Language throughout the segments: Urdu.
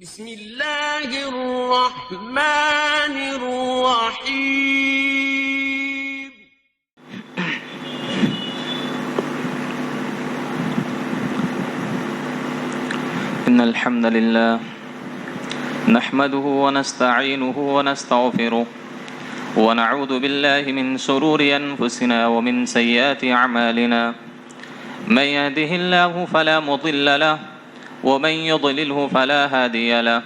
بسم اللہ الرحمن الرحیم إن الحمد لله نحمده ونستعينه ونستغفره ونعوذ بالله من شرور أنفسنا ومن سيئات أعمالنا من يهده الله فلا مضل له ومن يضلله فلا هادي له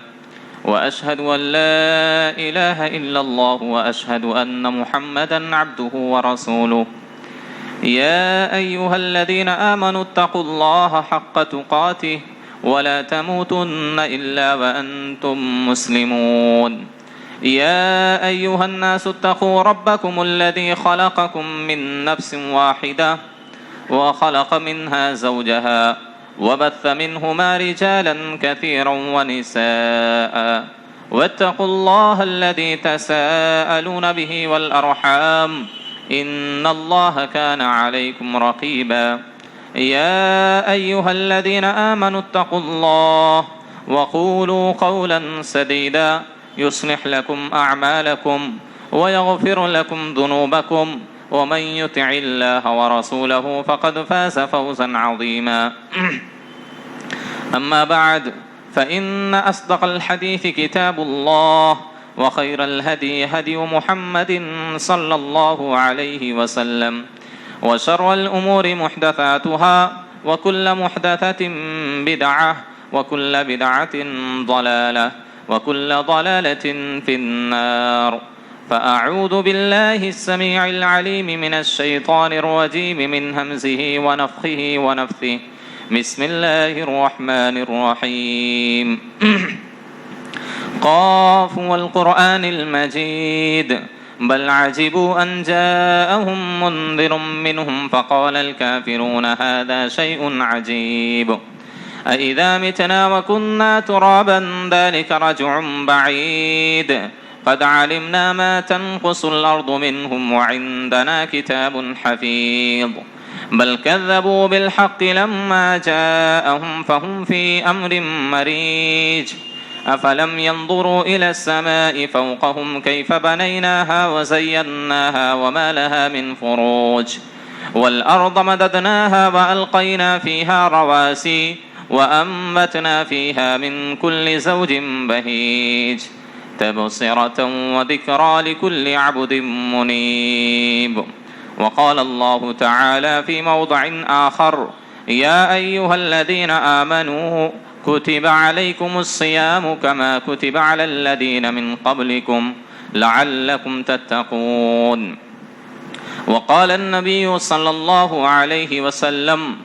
وأشهد أن لا إله إلا الله وأشهد أن محمدا عبده ورسوله يا أيها الذين آمنوا اتقوا الله حق تقاته ولا تموتن إلا وأنتم مسلمون يا أيها الناس اتقوا ربكم الذي خلقكم من نفس واحدة وخلق منها زوجها وبث منهما رجالا كثيرا ونساء واتقوا الله الذي تساءلون به والأرحام إن الله كان عليكم رقيبا يا أيها الذين آمنوا اتقوا الله وقولوا قولا سديدا يصلح لكم أعمالكم ويغفر لكم ذنوبكم ومن يطع الله ورسوله فقد فاز فوزا عظيما أما بعد فإن أصدق الحديث كتاب الله وخير الهدي هدي محمد صلى الله عليه وسلم وشر الأمور محدثاتها وكل محدثة بدعة وكل بدعة ضلالة وكل ضلالة في النار فأعوذ بالله السميع العليم من الشيطان الرجيم من همزه ونفخه ونفثه بسم الله الرحمن الرحيم قاف والقرآن المجيد بل عجبوا أن جاءهم منذر منهم فقال الكافرون هذا شيء عجيب أإذا متنا وكنا ترابا ذلك رجع بعيد قد علمنا ما تنقص الأرض منهم وعندنا كتاب حفيظ بل كذبوا بالحق لما جاءهم فهم في أمر مريج أفلم ينظروا إلى السماء فوقهم كيف بنيناها وزيناها وما لها من فروج والأرض مددناها وألقينا فيها رواسي وأنبتنا فيها من كل زوج بهيج تبصرة وذكرى لكل عبد منيب وقال الله تعالى في موضع آخر يا أيها الذين آمنوا كتب عليكم الصيام كما كتب على الذين من قبلكم لعلكم تتقون وقال النبي صلى الله عليه وسلم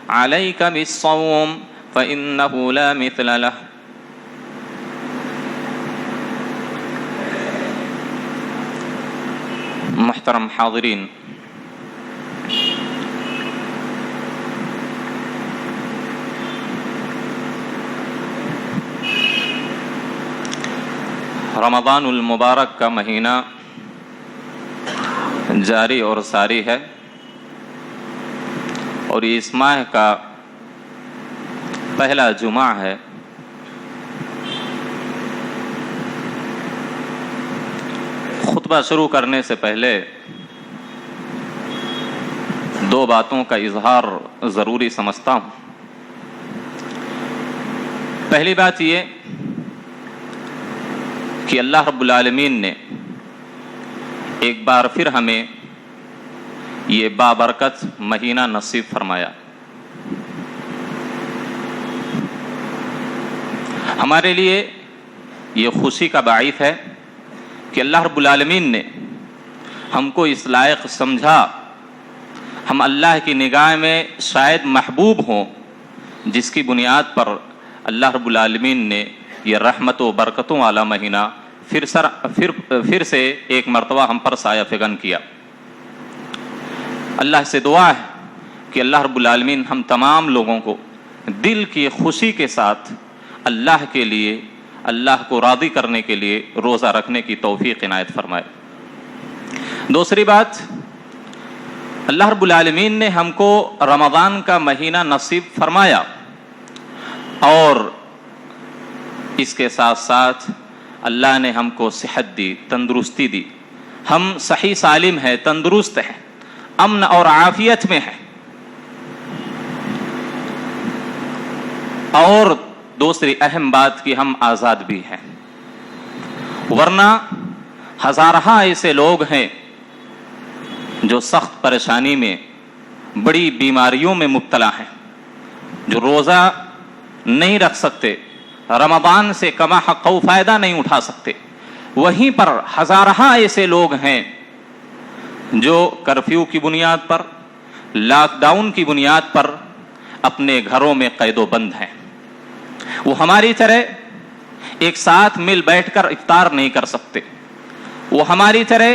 عليك بالصوم فإنه لا مثل له محترم حاضرین، رمضان المبارک کا مہینہ جاری اور ساری ہے اور اس ماہ کا پہلا جمعہ ہے۔ خطبہ شروع کرنے سے پہلے دو باتوں کا اظہار ضروری سمجھتا ہوں۔ پہلی بات یہ کہ اللہ رب العالمین نے ایک بار پھر ہمیں یہ بابرکت مہینہ نصیب فرمایا۔ ہمارے لیے یہ خوشی کا باعث ہے کہ اللہ رب العالمین نے ہم کو اس لائق سمجھا، ہم اللہ کی نگاہ میں شاید محبوب ہوں، جس کی بنیاد پر اللہ رب العالمین نے یہ رحمت و برکتوں والا مہینہ پھر سے ایک مرتبہ ہم پر سایہ فگن کیا۔ اللہ سے دعا ہے کہ اللہ رب العالمین ہم تمام لوگوں کو دل کی خوشی کے ساتھ اللہ کے لیے، اللہ کو راضی کرنے کے لیے روزہ رکھنے کی توفیق عنایت فرمائے۔ دوسری بات، اللہ رب العالمین نے ہم کو رمضان کا مہینہ نصیب فرمایا اور اس کے ساتھ ساتھ اللہ نے ہم کو صحت دی، تندرستی دی، ہم صحیح سالم ہیں، تندرست ہیں، امن اور عافیت میں ہیں. اور دوسری اہم بات کہ ہم آزاد بھی ہیں، ورنہ ہزارہا ایسے لوگ ہیں جو سخت پریشانی میں، بڑی بیماریوں میں مبتلا ہیں، جو روزہ نہیں رکھ سکتے، رمضان سے کما حق و فائدہ نہیں اٹھا سکتے. وہیں پر ہزارہا ایسے لوگ ہیں جو کرفیو کی بنیاد پر، لاک ڈاؤن کی بنیاد پر اپنے گھروں میں قید و بند ہیں. وہ ہماری طرح ایک ساتھ مل بیٹھ کر افطار نہیں کر سکتے، وہ ہماری طرح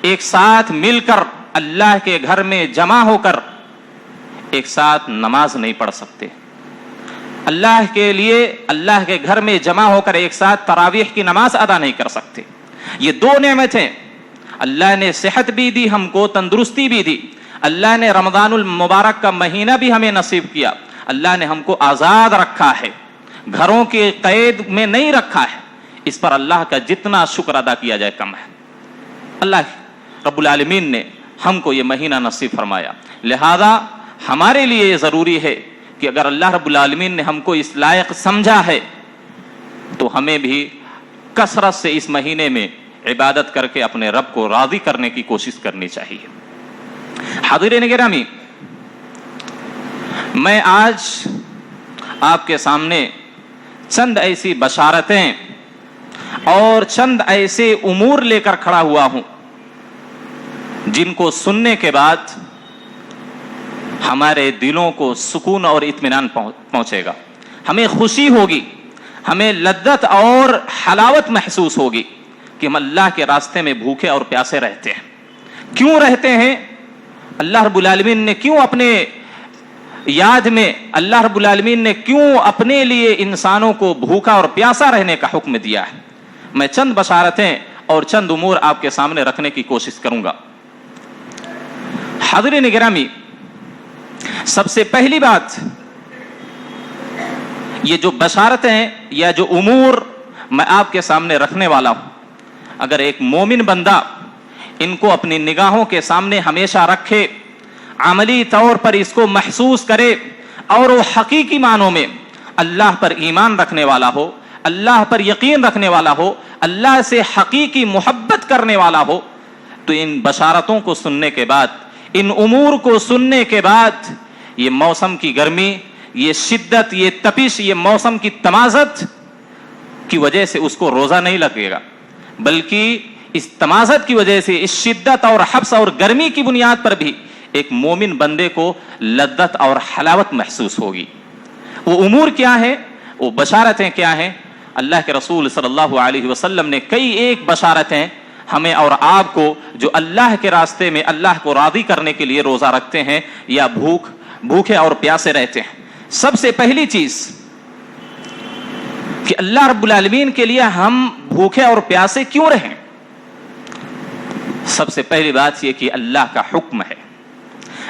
ایک ساتھ مل کر اللہ کے گھر میں جمع ہو کر ایک ساتھ نماز نہیں پڑھ سکتے، اللہ کے لیے اللہ کے گھر میں جمع ہو کر ایک ساتھ تراویح کی نماز ادا نہیں کر سکتے. یہ دو نعمتیں اللہ نے صحت بھی دی، ہم کو تندرستی بھی دی، اللہ نے رمضان المبارک کا مہینہ بھی ہمیں نصیب کیا، اللہ نے ہم کو آزاد رکھا ہے، گھروں کے قید میں نہیں رکھا ہے. اس پر اللہ کا جتنا شکر ادا کیا جائے کم ہے. اللہ رب العالمین نے ہم کو یہ مہینہ نصیب فرمایا، لہذا ہمارے لیے یہ ضروری ہے کہ اگر اللہ رب العالمین نے ہم کو اس لائق سمجھا ہے تو ہمیں بھی کثرت سے اس مہینے میں عبادت کر کے اپنے رب کو راضی کرنے کی کوشش کرنی چاہیے. حاضرین گرامی، میں آج آپ کے سامنے چند ایسی بشارتیں اور چند ایسے امور لے کر کھڑا ہوا ہوں جن کو سننے کے بعد ہمارے دلوں کو سکون اور اطمینان پہنچے گا، ہمیں خوشی ہوگی، ہمیں لذت اور حلاوت محسوس ہوگی کہ ہم اللہ کے راستے میں بھوکے اور پیاسے رہتے ہیں. کیوں رہتے ہیں؟ اللہ رب العالمین نے کیوں اپنے یاد میں، اللہ رب العالمین نے کیوں اپنے لیے انسانوں کو بھوکا اور پیاسا رہنے کا حکم دیا ہے؟ میں چند بشارتیں اور چند امور آپ کے سامنے رکھنے کی کوشش کروں گا. حاضرین گرامی، سب سے پہلی بات، یہ جو بشارتیں یا جو امور میں آپ کے سامنے رکھنے والا ہوں، اگر ایک مومن بندہ ان کو اپنی نگاہوں کے سامنے ہمیشہ رکھے، عملی طور پر اس کو محسوس کرے اور وہ حقیقی معنوں میں اللہ پر ایمان رکھنے والا ہو، اللہ پر یقین رکھنے والا ہو، اللہ سے حقیقی محبت کرنے والا ہو، تو ان بشارتوں کو سننے کے بعد، ان امور کو سننے کے بعد، یہ موسم کی گرمی، یہ شدت، یہ تپش، یہ موسم کی تمازت کی وجہ سے اس کو روزہ نہیں لگے گا، بلکہ اس تمازت کی وجہ سے، اس شدت اور حبس اور گرمی کی بنیاد پر بھی ایک مومن بندے کو لذت اور حلاوت محسوس ہوگی. وہ امور کیا ہے؟ وہ بشارتیں کیا ہیں؟ اللہ کے رسول صلی اللہ علیہ وسلم نے کئی ایک بشارتیں ہمیں اور آپ کو، جو اللہ کے راستے میں اللہ کو راضی کرنے کے لیے روزہ رکھتے ہیں یا بھوکے اور پیاسے رہتے ہیں. سب سے پہلی چیز کہ اللہ رب العالمین کے لیے ہم بھوکے اور پیاسے کیوں رہیں؟ سب سے پہلی بات یہ کہ اللہ کا حکم ہے.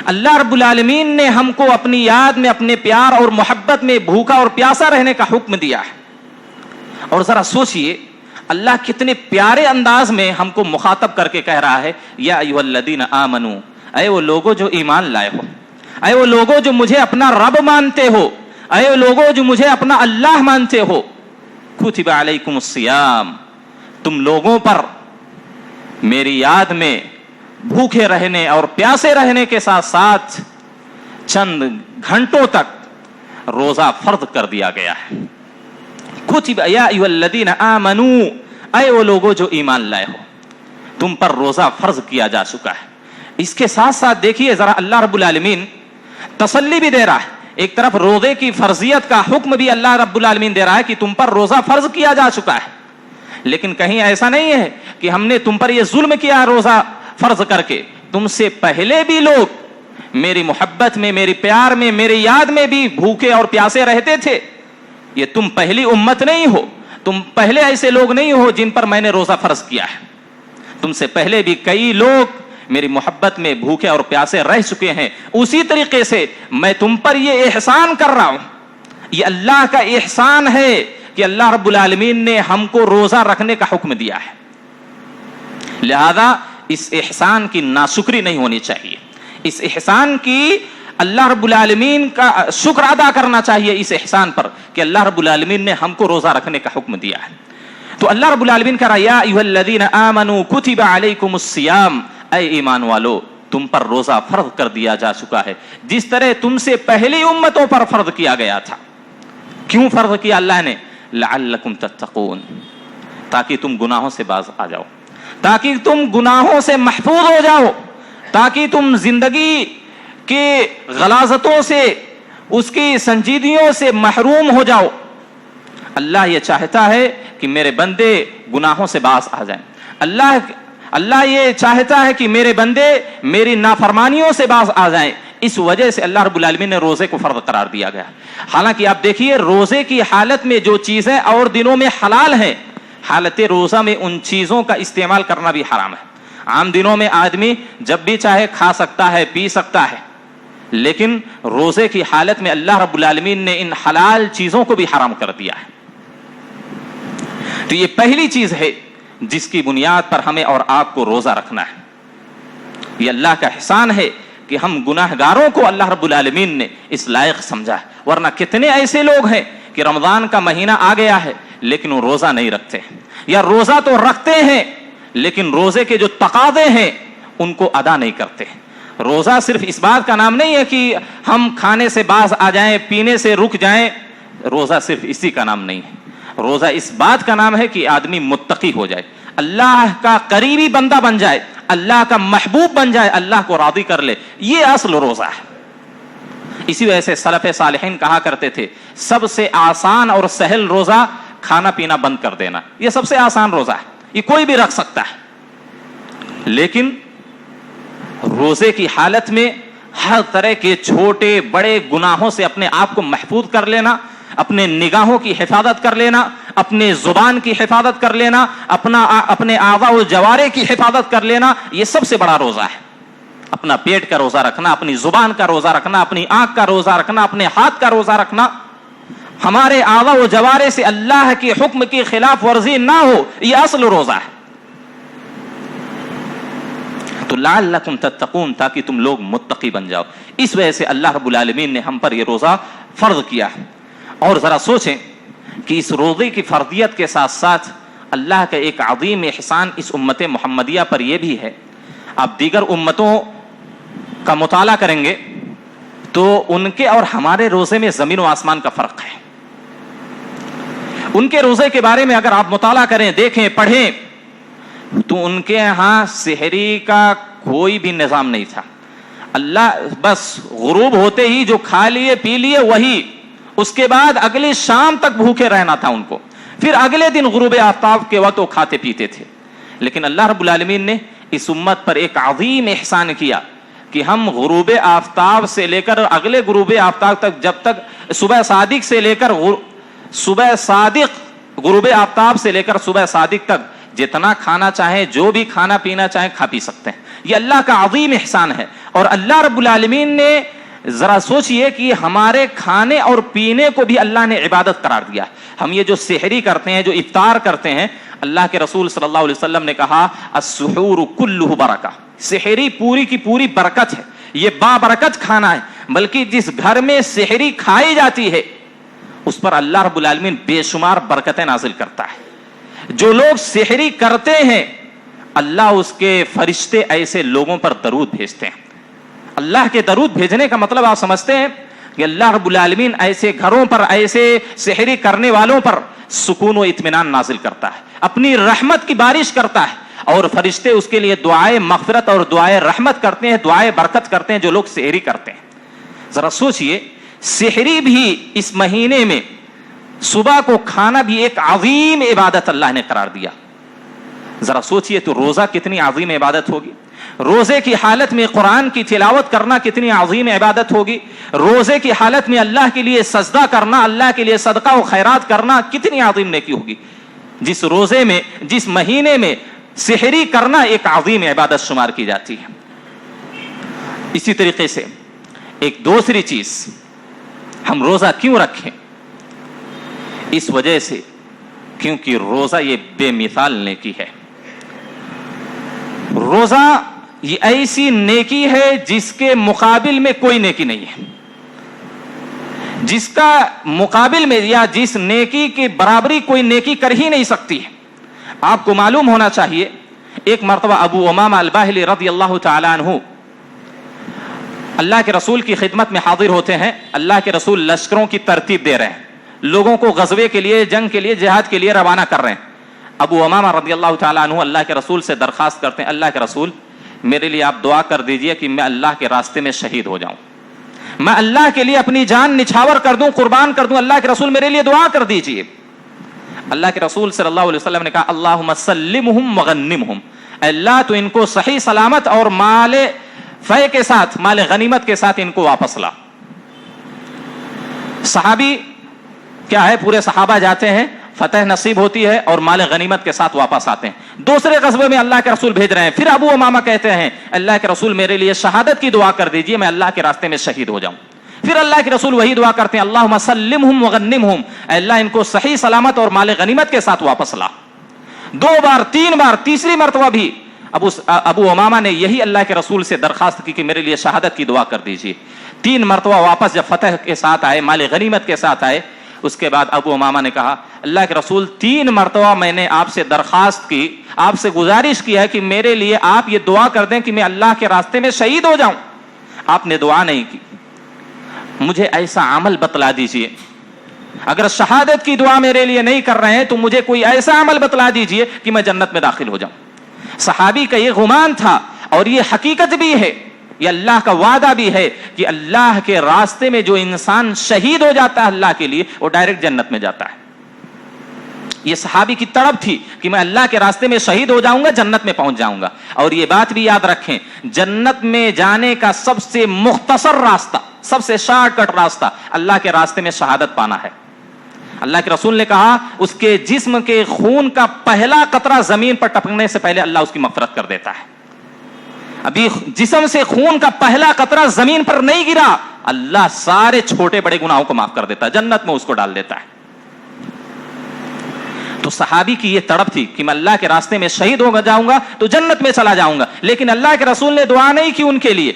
اللہ رب العالمین نے ہم کو اپنی یاد میں، اپنے پیار اور محبت میں بھوکا اور پیاسا رہنے کا حکم دیا ہے. اور ذرا سوچئے اللہ کتنے پیارے انداز میں ہم کو مخاطب کر کے کہہ رہا ہے، یا ایھا الذین آمنو، اے وہ لوگوں جو ایمان لائے ہو، اے وہ لوگوں جو مجھے اپنا رب مانتے ہو، اے وہ لوگوں جو مجھے اپنا اللہ مانتے ہو، کتب علیکم الصیام، تم لوگوں پر میری یاد میں بھوکے رہنے اور پیاسے رہنے کے ساتھ ساتھ چند گھنٹوں تک روزہ فرض کر دیا گیا ہے. کتب یا ایھا الذین آمنو، اے وہ لوگوں جو ایمان لائے ہو، تم پر روزہ فرض کیا جا چکا ہے. اس کے ساتھ ساتھ دیکھیے ذرا، اللہ رب العالمین تسلی بھی دے رہا ہے. ایک طرف روزے کی فرضیت کا حکم بھی اللہ رب العالمین دے رہا ہے کہ تم پر روزہ فرض کیا جا چکا ہے، لیکن کہیں ایسا نہیں ہے کہ ہم نے تم پر یہ ظلم کیا روزہ فرض کر کے. تم سے پہلے بھی لوگ میری محبت میں، میری پیار میں، میری یاد میں بھی بھوکے اور پیاسے رہتے تھے. یہ تم پہلی امت نہیں ہو، تم پہلے ایسے لوگ نہیں ہو جن پر میں نے روزہ فرض کیا ہے. تم سے پہلے بھی کئی لوگ میری محبت میں بھوکے اور پیاسے رہ چکے ہیں. اسی طریقے سے میں تم پر یہ احسان کر رہا ہوں. یہ اللہ کا احسان ہے کہ اللہ رب العالمین نے ہم کو روزہ رکھنے کا حکم دیا ہے، لہذا اس احسان کی ناشکری نہیں ہونی چاہیے، اس احسان کی اللہ رب العالمین کا شکر ادا کرنا چاہیے اس احسان پر کہ اللہ رب العالمین نے ہم کو روزہ رکھنے کا حکم دیا ہے۔ تو اللہ رب العالمین کہہ رہا یا ایھا الذین آمنوا کتب علیکم الصیام، اے ایمان والو تم پر روزہ فرض کر دیا جا چکا ہے جس طرح تم سے پہلی امتوں پر فرض کیا گیا تھا۔ کیوں فرض کیا اللہ نے؟ لعلکم تتقون، تاکہ تم گناہوں سے باز آ جاؤ، تاکہ تم گناہوں سے محفوظ ہو جاؤ، تاکہ تم زندگی کے غلاظتوں سے، اس کی سنجیدگیوں سے محروم ہو جاؤ۔ اللہ یہ چاہتا ہے کہ میرے بندے گناہوں سے باز آ جائیں، اللہ یہ چاہتا ہے کہ میرے بندے میری نافرمانیوں سے باز آ جائیں، اس وجہ سے اللہ رب العالمین نے روزے کو فرض قرار دیا گیا۔ حالانکہ آپ دیکھیے روزے کی حالت میں جو چیزیں اور دنوں میں حلال ہیں، حالت روزہ میں ان چیزوں کا استعمال کرنا بھی حرام ہے۔ عام دنوں میں آدمی جب بھی چاہے کھا سکتا ہے، پی سکتا ہے، لیکن روزے کی حالت میں اللہ رب العالمین نے ان حلال چیزوں کو بھی حرام کر دیا ہے۔ تو یہ پہلی چیز ہے جس کی بنیاد پر ہمیں اور آپ کو روزہ رکھنا ہے۔ یہ اللہ کا احسان ہے کہ ہم گناہگاروں کو اللہ رب العالمین نے اس لائق سمجھا ہے، ورنہ کتنے ایسے لوگ ہیں کہ رمضان کا مہینہ آ گیا ہے لیکن وہ روزہ نہیں رکھتے، یا روزہ تو رکھتے ہیں لیکن روزے کے جو تقاضے ہیں ان کو ادا نہیں کرتے۔ روزہ صرف اس بات کا نام نہیں ہے کہ ہم کھانے سے باز آ جائیں، پینے سے رک جائیں، روزہ صرف اسی کا نام نہیں ہے۔ روزہ اس بات کا نام ہے کہ آدمی متقی ہو جائے، اللہ کا قریبی بندہ بن جائے، اللہ کا محبوب بن جائے، اللہ کو راضی کر لے، یہ اصل روزہ ہے۔ اسی وجہ سے سلف صالحین کہا کرتے تھے سب سے آسان اور سہل روزہ کھانا پینا بند کر دینا، یہ سب سے آسان روزہ ہے، یہ کوئی بھی رکھ سکتا ہے۔ لیکن روزے کی حالت میں ہر طرح کے چھوٹے بڑے گناہوں سے اپنے آپ کو محفوظ کر لینا، اپنے نگاہوں کی حفاظت کر لینا، اپنے زبان کی حفاظت کر لینا، اپنے اعضاء و جوارح کی حفاظت کر لینا، یہ سب سے بڑا روزہ ہے۔ اپنا پیٹ کا روزہ رکھنا، اپنی زبان کا روزہ رکھنا، اپنی آنکھ کا روزہ رکھنا، اپنے ہاتھ کا روزہ رکھنا، ہمارے اعضاء و جوارح سے اللہ کے حکم کی خلاف ورزی نہ ہو، یہ اصل روزہ ہے۔ تو لعلکم تتقون، تاکہ تم لوگ متقی بن جاؤ، اس وجہ سے اللہ رب العالمین نے ہم پر یہ روزہ فرض کیا ہے۔ اور ذرا سوچیں کہ اس روزے کی فرضیت کے ساتھ ساتھ اللہ کا ایک عظیم احسان اس امت محمدیہ پر یہ بھی ہے، آپ دیگر امتوں کا مطالعہ کریں گے تو ان کے اور ہمارے روزے میں زمین و آسمان کا فرق ہے۔ ان کے روزے کے بارے میں اگر آپ مطالعہ کریں، دیکھیں، پڑھیں تو ان کے ہاں سحری کا کوئی بھی نظام نہیں تھا۔ اللہ بس غروب ہوتے ہی جو کھا لیے پی لیے وہی، اس کے بعد اگلی شام تک بھوکے رہنا تھا ان کو، پھر اگلے دن غروب آفتاب کے وقت وہ کھاتے پیتے تھے۔ لیکن اللہ رب العالمین نے اس امت پر ایک عظیم احسان کیا کہ ہم غروب آفتاب سے لے کر اگلے غروب آفتاب تک، جب تک صبح صادق سے لے کر غروب آفتاب سے لے کر صبح صادق تک جتنا کھانا چاہیں، جو بھی کھانا پینا چاہیں کھا پی سکتے ہیں۔ یہ اللہ کا عظیم احسان ہے۔ اور اللہ رب العالمین نے ذرا سوچئے کہ ہمارے کھانے اور پینے کو بھی اللہ نے عبادت قرار دیا۔ ہم یہ جو سحری کرتے ہیں، جو افطار کرتے ہیں، اللہ کے رسول صلی اللہ علیہ وسلم نے کہا السحور کلہ برکہ، سحری پوری کی پوری برکت ہے، یہ بابرکت کھانا ہے۔ بلکہ جس گھر میں سحری کھائی جاتی ہے اس پر اللہ رب العالمین بے شمار برکتیں نازل کرتا ہے۔ جو لوگ سحری کرتے ہیں اللہ اس کے فرشتے ایسے لوگوں پر درود بھیجتے ہیں۔ اللہ کے درود بھیجنے کا مطلب آپ سمجھتے ہیں کہ اللہ رب العالمین ایسے گھروں پر، ایسے سحری کرنے والوں پر سکون و اطمینان نازل کرتا ہے، اپنی رحمت کی بارش کرتا ہے، اور فرشتے اس کے لیے دعائے مغفرت اور دعائے رحمت کرتے ہیں، دعائے برکت کرتے ہیں جو لوگ سحری کرتے ہیں۔ ذرا سوچئے، سحری بھی اس مہینے میں صبح کو کھانا بھی ایک عظیم عبادت اللہ نے قرار دیا۔ ذرا سوچئے تو روزہ کتنی عظیم عبادت ہوگی، روزے کی حالت میں قرآن کی تلاوت کرنا کتنی عظیم عبادت ہوگی، روزے کی حالت میں اللہ کے لیے سجدہ کرنا، اللہ کے لیے صدقہ و خیرات کرنا کتنی عظیم نیکی ہوگی۔ جس روزے میں، جس مہینے میں سحری کرنا ایک عظیم عبادت شمار کی جاتی ہے۔ اسی طریقے سے ایک دوسری چیز، ہم روزہ کیوں رکھیں؟ اس وجہ سے کیونکہ روزہ یہ بے مثال نیکی ہے. روزہ یہ ایسی نیکی ہے جس کے مقابل میں کوئی نیکی نہیں ہے, جس کا مقابل میں یا جس نیکی کی برابری کوئی نیکی کر ہی نہیں سکتی ہے. آپ کو معلوم ہونا چاہیے, ایک مرتبہ ابو امامہ الباہلی رضی اللہ تعالی عنہ اللہ کے رسول کی خدمت میں حاضر ہوتے ہیں. اللہ کے رسول لشکروں کی ترتیب دے رہے ہیں, لوگوں کو غزوے کے لیے, جنگ کے لیے, جہاد کے لیے روانہ کر رہے ہیں. ابو امامہ رضی اللہ تعالی عنہ اللہ کے رسول سے درخواست کرتے ہیں, اللہ کے رسول میرے لیے آپ دعا کر دیجئے کہ میں اللہ کے راستے میں شہید ہو جاؤں, میں اللہ کے لیے اپنی جان نچھاور کر دوں, قربان کر دوں. اللہ کے رسول میرے لیے دعا کر دیجئے. اللہ کے رسول صلی اللہ علیہ وسلم نے کہا اللہم سلمہم وغنمہم, اللہ تو ان کو صحیح سلامت اور مال فے کے ساتھ, مال غنیمت کے ساتھ ان کو واپس لا. صحابی کیا ہے, پورے صحابہ جاتے ہیں, فتح نصیب ہوتی ہے اور مال غنیمت کے ساتھ واپس آتے ہیں. دوسرے غزوے میں اللہ کے رسول بھیج رہے ہیں, پھر ابو امامہ کہتے ہیں اللہ کے رسول میرے لیے شہادت کی دعا کر دیجئے, میں اللہ کے راستے میں شہید ہو جاؤں. پھر اللہ کے رسول وہی دعا کرتے ہیں اللہم سلمہم وغنمہم, اللہ ان کو صحیح سلامت اور مال غنیمت کے ساتھ واپس لا. 2 بار 3 بار, تیسری مرتبہ بھی ابو امامہ نے یہی اللہ کے رسول سے درخواست کی کہ میرے لیے شہادت کی دعا کر دیجئے. 3 مرتبہ واپس جب فتح کے ساتھ آئے, مال غنیمت کے ساتھ آئے, اس کے بعد ابو امامہ نے کہا اللہ کے رسول 3 مرتبہ میں نے آپ سے درخواست کی, آپ سے گزارش کی ہے کہ میرے لیے آپ یہ دعا کر دیں کہ میں اللہ کے راستے میں شہید ہو جاؤں, آپ نے دعا نہیں کی. مجھے ایسا عمل بتلا دیجئے, اگر شہادت کی دعا میرے لیے نہیں کر رہے ہیں تو مجھے کوئی ایسا عمل بتلا دیجئے کہ میں جنت میں داخل ہو جاؤں. صحابی کا یہ گمان تھا اور یہ حقیقت بھی ہے, یہ اللہ کا وعدہ بھی ہے کہ اللہ کے راستے میں جو انسان شہید ہو جاتا ہے اللہ کے لیے, وہ ڈائریکٹ جنت میں جاتا ہے. یہ صحابی کی تڑپ تھی کہ میں اللہ کے راستے میں شہید ہو جاؤں گا, جنت میں پہنچ جاؤں گا. اور یہ بات بھی یاد رکھیں, جنت میں جانے کا سب سے مختصر راستہ, سب سے شارٹ کٹ راستہ اللہ کے راستے میں شہادت پانا ہے. اللہ کے رسول نے کہا اس کے جسم کے خون کا پہلا قطرہ زمین پر ٹپکنے سے پہلے اللہ اس کی مغفرت کر دیتا ہے. ابھی جسم سے خون کا پہلا قطرہ زمین پر نہیں گرا, اللہ سارے چھوٹے بڑے گناہوں کو معاف کر دیتا ہے, جنت میں اس کو ڈال دیتا ہے. تو صحابی کی یہ تڑپ تھی کہ میں اللہ کے راستے میں شہید ہو جاؤں گا تو جنت میں چلا جاؤں گا, لیکن اللہ کے رسول نے دعا نہیں کی ان کے لیے.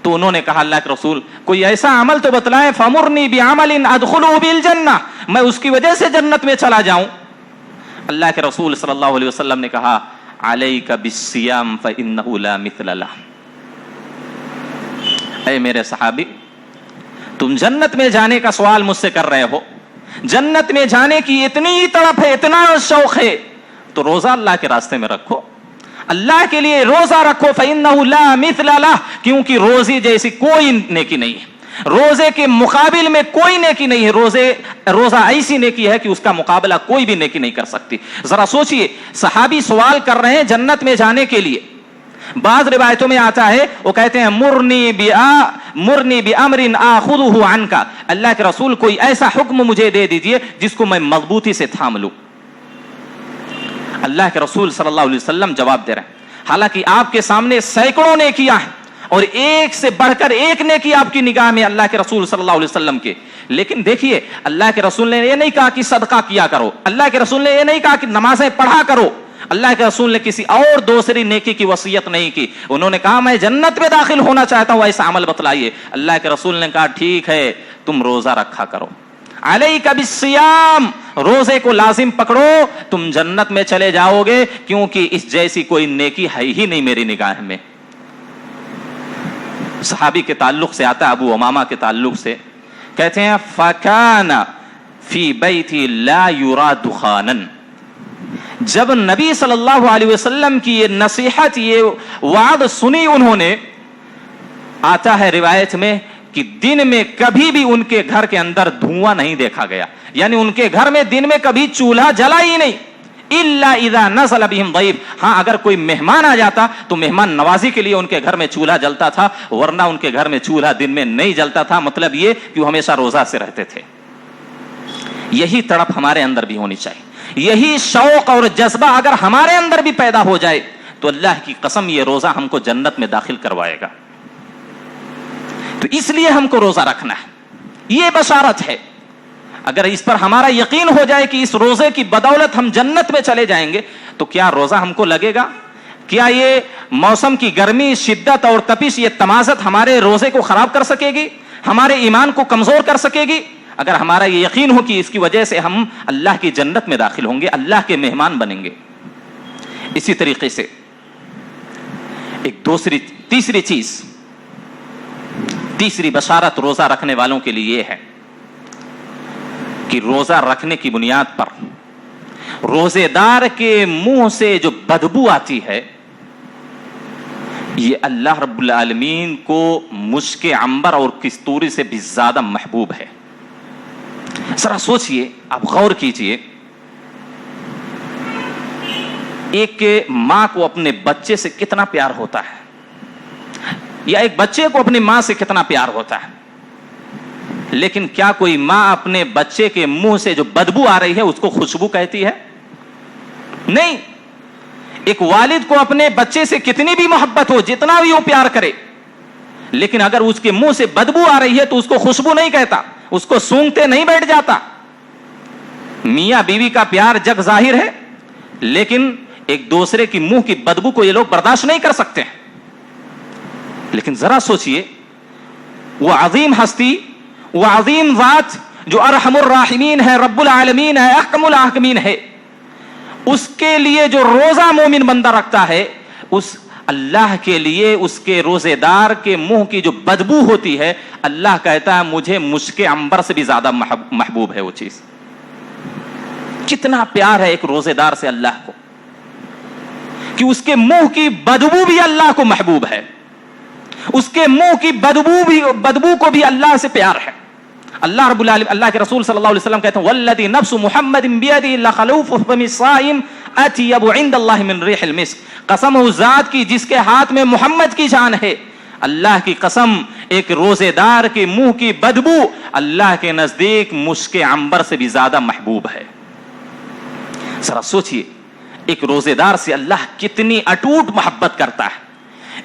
تو انہوں نے کہا اللہ کے رسول کوئی ایسا عمل تو بتلائیں, فَمُرْنِي بِعَمَلٍ أَدْخُلُهُ بِالْجَنَّةِ, میں اس کی وجہ سے جنت میں چلا جاؤں. اللہ کے رسول صلی اللہ علیہ وسلم نے کہا عَلَيْكَ بِالصِّيَامِ فَإِنَّهُ لَا مِثْلَ لَهُ. اے میرے صحابی, تم جنت میں جانے کا سوال مجھ سے کر رہے ہو, جنت میں جانے کی اتنی تڑپ ہے, اتنا شوق ہے, تو روزہ اللہ کے راستے میں رکھو, اللہ کے لیے روزہ رکھو. فَإِنَّهُ لَا مِثْلَ لَهُ, کیونکہ روزے جیسی کوئی نیکی نہیں ہے, روزے کے مقابل میں کوئی نیکی نہیں ہے. روزہ ایسی نیکی ہے کہ اس کا مقابلہ کوئی بھی نیکی نہیں کر سکتی. ذرا سوچئے, صحابی سوال کر رہے ہیں جنت میں جانے کے لیے. بعض روایتوں میں آتا ہے وہ کہتے ہیں مرنی بِأَمْرٍ آخُذُهُ عَنْكَ, اللہ کے رسول کوئی ایسا حکم مجھے دے دیجئے جس کو میں مضبوطی سے تھام لوں. اللہ کے رسول صلی اللہ علیہ وسلم جواب دے رہے ہیں, حالانکہ آپ کے سامنے سینکڑوں نیکیاں ہیں اور ایک سے بڑھ کر ایک نیکی آپ کی نگاہ میں اللہ کے رسول صلی اللہ علیہ وسلم کے, لیکن دیکھیے اللہ کے رسول نے یہ نہیں کہا کہ صدقہ کیا کرو, اللہ کے رسول نے یہ نہیں کہا کہ نمازیں پڑھا کرو, اللہ کے رسول نے کسی اور دوسری نیکی کی وصیت نہیں کی. انہوں نے کہا میں جنت میں داخل ہونا چاہتا ہوں, ایسا عمل بتلائیے. اللہ کے رسول نے کہا ٹھیک ہے تم روزہ رکھا کرو, علیک بالصیام, روزے کو لازم پکڑو, تم جنت میں چلے جاؤ گے, کیونکہ اس جیسی کوئی نیکی ہے ہی نہیں میری نگاہ میں. صحابی کے تعلق سے آتا ہے, ابو امامہ کے تعلق سے کہتے ہیں فَكَانَ فِي بَيْتِ لَا يُرَى دُخَانًا, جب نبی صلی اللہ علیہ وسلم کی یہ نصیحت, یہ وعد سنی انہوں نے, آتا ہے روایت میں کہ دن میں کبھی بھی ان کے گھر کے اندر دھواں نہیں دیکھا گیا, یعنی ان کے گھر میں دن میں کبھی چولہا جلا ہی نہیں. الا اذا نزل بهم ضيف, ہاں اگر کوئی مہمان آ جاتا تو مہمان نوازی کے لیے ان کے گھر میں چولہا جلتا تھا, ورنہ ان کے گھر میں چولہا دن میں نہیں جلتا تھا. مطلب یہ کہ وہ ہمیشہ روزہ سے رہتے تھے. یہی تڑپ ہمارے اندر بھی ہونی چاہیے, یہی شوق اور جذبہ اگر ہمارے اندر بھی پیدا ہو جائے تو اللہ کی قسم یہ روزہ ہم کو جنت میں داخل کروائے گا. تو اس لیے ہم کو روزہ رکھنا ہے, یہ بشارت ہے. اگر اس پر ہمارا یقین ہو جائے کہ اس روزے کی بدولت ہم جنت میں چلے جائیں گے تو کیا روزہ ہم کو لگے گا؟ کیا یہ موسم کی گرمی، شدت اور تپش، یہ تمازت ہمارے روزے کو خراب کر سکے گی؟ ہمارے ایمان کو کمزور کر سکے گی؟ اگر ہمارا یہ یقین ہو کہ اس کی وجہ سے ہم اللہ کی جنت میں داخل ہوں گے، اللہ کے مہمان بنیں گے۔ اسی طریقے سے ایک تیسری بشارت روزہ رکھنے والوں کے لیے یہ ہے کہ روزہ رکھنے کی بنیاد پر روزے دار کے منہ سے جو بدبو آتی ہے، یہ اللہ رب العالمین کو مشک عنبر اور کستوری سے بھی زیادہ محبوب ہے۔ ذرا سوچئے، آپ غور کیجئے، ایک ماں کو اپنے بچے سے کتنا پیار ہوتا ہے، یا ایک بچے کو اپنی ماں سے کتنا پیار ہوتا ہے، لیکن کیا کوئی ماں اپنے بچے کے منہ سے جو بدبو آ رہی ہے اس کو خوشبو کہتی ہے؟ نہیں۔ ایک والد کو اپنے بچے سے کتنی بھی محبت ہو، جتنا بھی وہ پیار کرے، لیکن اگر اس کے منہ سے بدبو آ رہی ہے تو اس کو خوشبو نہیں کہتا، اس کو سونگتے نہیں بیٹھ جاتا۔ میاں بیوی کا پیار جگ ظاہر ہے، لیکن ایک دوسرے کی منہ کی بدبو کو یہ لوگ برداشت نہیں کر سکتے ہیں۔ لیکن ذرا سوچئے، وہ عظیم ہستی، وہ عظیم ذات جو ارحم الراحمین ہے، رب العالمین ہے، احکم الحاکمین ہے، اس کے لیے جو روزہ مومن بندہ رکھتا ہے، اس اللہ کے لیے اس کے روزے دار کے منہ کی جو بدبو ہوتی ہے، اللہ کہتا ہے مجھے مشک عنبر سے بھی زیادہ محبوب ہے وہ چیز۔ کتنا پیار ہے ایک روزے دار سے اللہ کو کہ اس کے منہ کی بدبو بھی اللہ کو محبوب ہے، اس کے منہ کی بدبو کو بھی اللہ سے پیار ہے۔ اللہ رب العالمین، اللہ کے رسول صلی اللہ علیہ وسلم کہتے ہیں والذی نفس محمد بیدہ لخلوف فم الصائم اطیب عند اللہ من ریح المسک، قسم اس ذات کی جس کے ہاتھ میں محمد کی جان ہے، اللہ کی قسم، ایک روزے دار کے منہ کی بدبو اللہ کے نزدیک مشک عنبر سے بھی زیادہ محبوب ہے۔ ذرا سوچئے، ایک روزے دار سے اللہ کتنی اٹوٹ محبت کرتا ہے،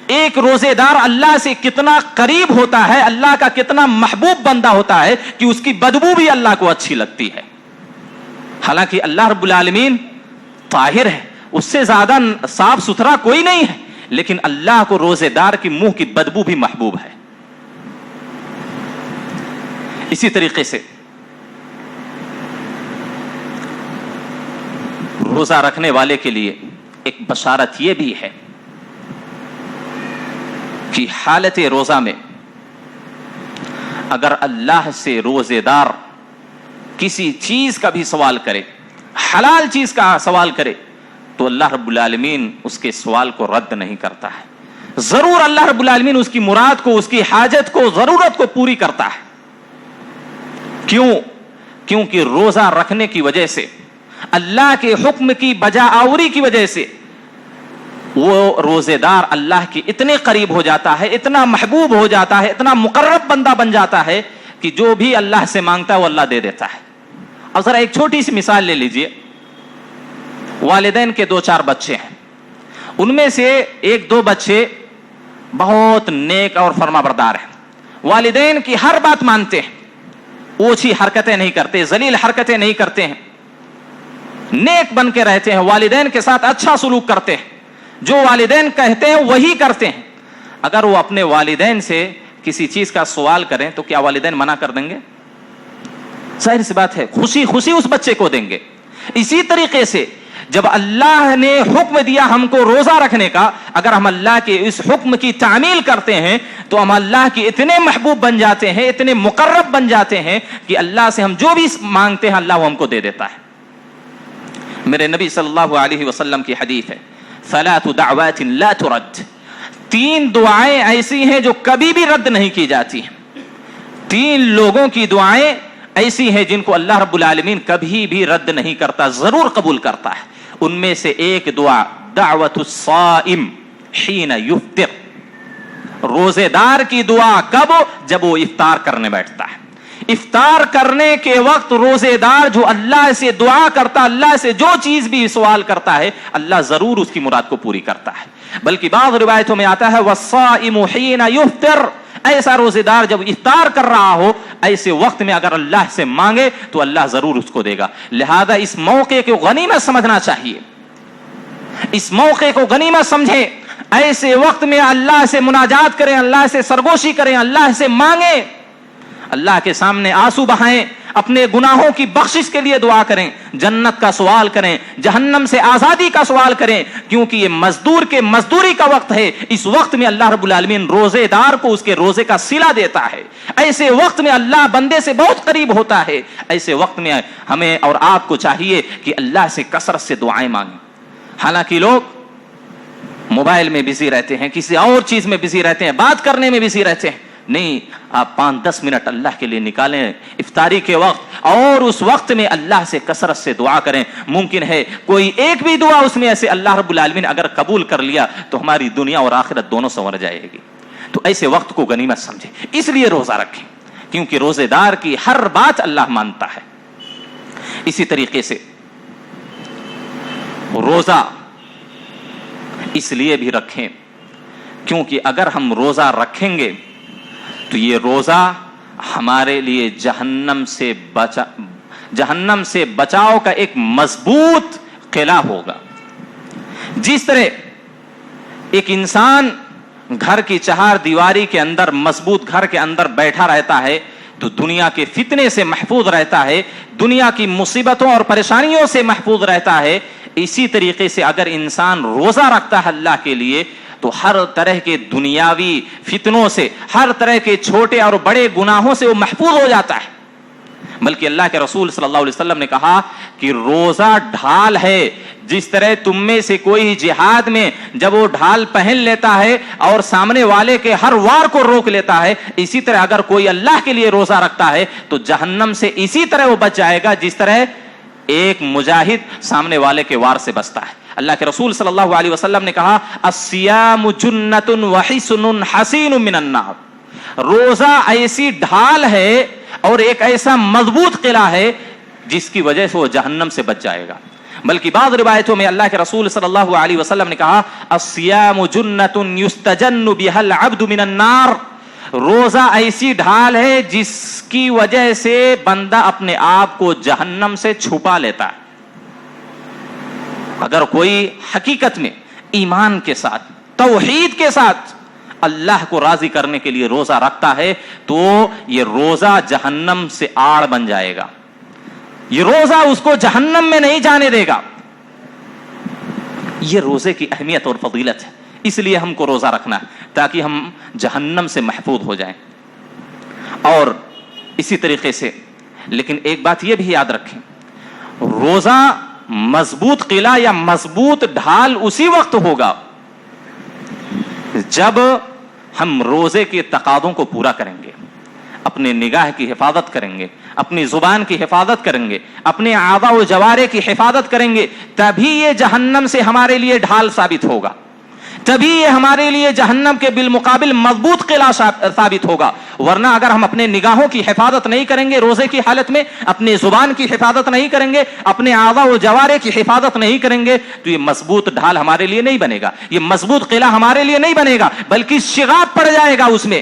ایک روزے دار اللہ سے کتنا قریب ہوتا ہے، اللہ کا کتنا محبوب بندہ ہوتا ہے کہ اس کی بدبو بھی اللہ کو اچھی لگتی ہے۔ حالانکہ اللہ رب العالمین طاہر ہے، اس سے زیادہ صاف ستھرا کوئی نہیں ہے، لیکن اللہ کو روزے دار کی منہ کی بدبو بھی محبوب ہے۔ اسی طریقے سے روزہ رکھنے والے کے لیے ایک بشارت یہ بھی ہے کہ حالت روزہ میں اگر اللہ سے روزے دار کسی چیز کا بھی سوال کرے، حلال چیز کا سوال کرے، تو اللہ رب العالمین اس کے سوال کو رد نہیں کرتا ہے، ضرور اللہ رب العالمین اس کی مراد کو، اس کی حاجت کو، ضرورت کو پوری کرتا ہے۔ کیوں؟ کیونکہ روزہ رکھنے کی وجہ سے، اللہ کے حکم کی بجا آوری کی وجہ سے، وہ روزے دار اللہ کے اتنے قریب ہو جاتا ہے، اتنا محبوب ہو جاتا ہے، اتنا مقرب بندہ بن جاتا ہے کہ جو بھی اللہ سے مانگتا ہے وہ اللہ دے دیتا ہے۔ اب ذرا ایک چھوٹی سی مثال لے لیجئے، والدین کے 2-4 بچے ہیں، ان میں سے 1-2 بچے بہت نیک اور فرما بردار ہیں، والدین کی ہر بات مانتے ہیں، اوچھی حرکتیں نہیں کرتے، ذلیل حرکتیں نہیں کرتے ہیں، نیک بن کے رہتے ہیں، والدین کے ساتھ اچھا سلوک کرتے ہیں، جو والدین کہتے ہیں وہی کرتے ہیں۔ اگر وہ اپنے والدین سے کسی چیز کا سوال کریں تو کیا والدین منع کر دیں گے؟ ظاہر سی بات ہے، خوشی خوشی اس بچے کو دیں گے۔ اسی طریقے سے جب اللہ نے حکم دیا ہم کو روزہ رکھنے کا، اگر ہم اللہ کے اس حکم کی تعمیل کرتے ہیں تو ہم اللہ کے اتنے محبوب بن جاتے ہیں، اتنے مقرب بن جاتے ہیں کہ اللہ سے ہم جو بھی مانگتے ہیں اللہ وہ ہم کو دے دیتا ہے۔ میرے نبی صلی اللہ علیہ وسلم کی حدیث ہے، ثلاث دعوات لا ترد، 3 دعائیں ایسی ہیں جو کبھی بھی رد نہیں کی جاتی ہیں۔ 3 لوگوں کی دعائیں ایسی ہیں جن کو اللہ رب العالمین کبھی بھی رد نہیں کرتا، ضرور قبول کرتا ہے۔ ان میں سے ایک دعا دعوت الصائم حین یفطر، روزے دار کی دعا کب؟ جب وہ افطار کرنے بیٹھتا ہے۔ افطار کرنے کے وقت روزے دار جو اللہ سے دعا کرتا، اللہ سے جو چیز بھی سوال کرتا ہے، اللہ ضرور اس کی مراد کو پوری کرتا ہے۔ بلکہ بعض روایتوں میں آتا ہے والصائم حین یفطر ایسا روزے دار جب افطار کر رہا ہو ایسے وقت میں اگر اللہ سے مانگے تو اللہ ضرور اس کو دے گا. لہذا اس موقع کو غنیمت سمجھنا چاہیے, اس موقع کو غنیمت سمجھیں. ایسے وقت میں اللہ سے مناجات کریں, اللہ سے سرگوشی کریں, اللہ سے مانگیں, اللہ کے سامنے آنسو بہائیں, اپنے گناہوں کی بخشش کے لیے دعا کریں, جنت کا سوال کریں, جہنم سے آزادی کا سوال کریں, کیونکہ یہ مزدور کے مزدوری کا وقت ہے. اس وقت میں اللہ رب العالمین روزے دار کو اس کے روزے کا صلہ دیتا ہے. ایسے وقت میں اللہ بندے سے بہت قریب ہوتا ہے. ایسے وقت میں ہمیں اور آپ کو چاہیے کہ اللہ سے کثرت سے دعائیں مانگیں. حالانکہ لوگ موبائل میں بزی رہتے ہیں, کسی اور چیز میں بزی رہتے ہیں, بات کرنے میں بزی رہتے ہیں. نہیں, آپ 5-10 منٹ اللہ کے لیے نکالیں افطاری کے وقت, اور اس وقت میں اللہ سے کثرت سے دعا کریں. ممکن ہے کوئی ایک بھی دعا اس میں ایسے اللہ رب العالمین اگر قبول کر لیا تو ہماری دنیا اور آخرت دونوں سنور جائے گی. تو ایسے وقت کو غنیمت سمجھیں, اس لیے روزہ رکھیں, کیونکہ روزے دار کی ہر بات اللہ مانتا ہے. اسی طریقے سے روزہ اس لیے بھی رکھیں کیونکہ اگر ہم روزہ رکھیں گے تو یہ روزہ ہمارے لیے جہنم سے بچاؤ کا ایک مضبوط قلعہ ہوگا. جس طرح ایک انسان گھر کی چہار دیواری کے اندر, مضبوط گھر کے اندر بیٹھا رہتا ہے تو دنیا کے فتنے سے محفوظ رہتا ہے, دنیا کی مصیبتوں اور پریشانیوں سے محفوظ رہتا ہے, اسی طریقے سے اگر انسان روزہ رکھتا ہے اللہ کے لیے تو ہر طرح کے دنیاوی فتنوں سے, ہر طرح کے چھوٹے اور بڑے گناہوں سے وہ محفوظ ہو جاتا ہے. بلکہ اللہ کے رسول صلی اللہ علیہ وسلم نے کہا کہ روزہ ڈھال ہے. جس طرح تم میں سے کوئی جہاد میں جب وہ ڈھال پہن لیتا ہے اور سامنے والے کے ہر وار کو روک لیتا ہے, اسی طرح اگر کوئی اللہ کے لیے روزہ رکھتا ہے تو جہنم سے اسی طرح وہ بچ جائے گا جس طرح ایک مجاہد سامنے والے کے وار سے بچتا ہے. اللہ کے رسول صلی اللہ علیہ وسلم نے کہا الصیام جنۃ وحصن حصین من النار. روزہ ایسی ڈھال ہے اور ایک ایسا مضبوط قلعہ ہے جس کی وجہ سے وہ جہنم سے بچ جائے گا. بلکہ بعض روایتوں میں اللہ کے رسول صلی اللہ علیہ وسلم نے کہا الصیام جنۃ یستجن بها العبد من النار. روزہ ایسی ڈھال ہے جس کی وجہ سے بندہ اپنے آپ کو جہنم سے چھپا لیتا ہے. اگر کوئی حقیقت میں ایمان کے ساتھ, توحید کے ساتھ اللہ کو راضی کرنے کے لیے روزہ رکھتا ہے تو یہ روزہ جہنم سے آڑ بن جائے گا, یہ روزہ اس کو جہنم میں نہیں جانے دے گا. یہ روزے کی اہمیت اور فضیلت ہے, اس لیے ہم کو روزہ رکھنا ہے تاکہ ہم جہنم سے محفوظ ہو جائیں. اور اسی طریقے سے لیکن ایک بات یہ بھی یاد رکھیں, روزہ مضبوط قلعہ یا مضبوط ڈھال اسی وقت ہوگا جب ہم روزے کے تقاضوں کو پورا کریں گے, اپنے نگاہ کی حفاظت کریں گے, اپنی زبان کی حفاظت کریں گے, اپنے اعضاء و جوارح کی حفاظت کریں گے, تبھی یہ جہنم سے ہمارے لیے ڈھال ثابت ہوگا, تبھی یہ ہمارے لیے جہنم کے بالمقابل مضبوط قلعہ ثابت ہوگا. ورنہ اگر ہم اپنے نگاہوں کی حفاظت نہیں کریں گے روزے کی حالت میں, اپنی زبان کی حفاظت نہیں کریں گے, اپنے اعضاء و جوارح کی حفاظت نہیں کریں گے تو یہ مضبوط ڈھال ہمارے لیے نہیں بنے گا, یہ مضبوط قلعہ ہمارے لیے نہیں بنے گا, بلکہ شغاف پڑ جائے گا, اس میں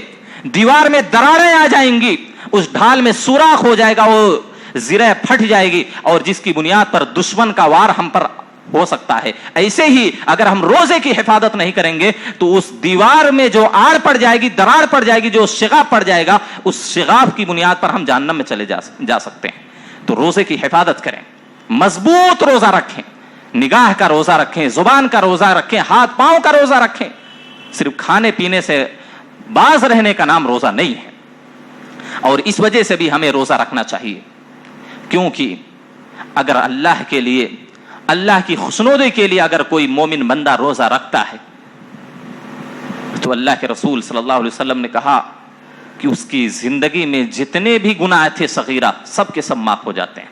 دیوار میں دراڑیں آ جائیں گی, اس ڈھال میں سوراخ ہو جائے گا, وہ زرہ پھٹ جائے گی اور جس کی بنیاد پر دشمن کا وار ہم پر ہو سکتا ہے. ایسے ہی اگر ہم روزے کی حفاظت نہیں کریں گے تو اس دیوار میں جو آڑ پڑ جائے گی, دراڑ پڑ جائے گی, جو شغاف پڑ جائے گا, اس شغاف کی بنیاد پر ہم جہنم میں چلے جا سکتے ہیں. تو روزے کی حفاظت کریں, مضبوط روزہ رکھیں, نگاہ کا روزہ رکھیں, زبان کا روزہ رکھیں, ہاتھ پاؤں کا روزہ رکھیں. صرف کھانے پینے سے باز رہنے کا نام روزہ نہیں ہے. اور اس وجہ سے بھی ہمیں روزہ رکھنا چاہیے کیونکہ اگر اللہ کے لیے, اللہ کی خوشنودی کے لیے اگر کوئی مومن بندہ روزہ رکھتا ہے تو اللہ کے رسول صلی اللہ علیہ وسلم نے کہا کہ اس کی زندگی میں جتنے بھی گناہ تھے صغیرہ سب کے سب معاف ہو جاتے ہیں.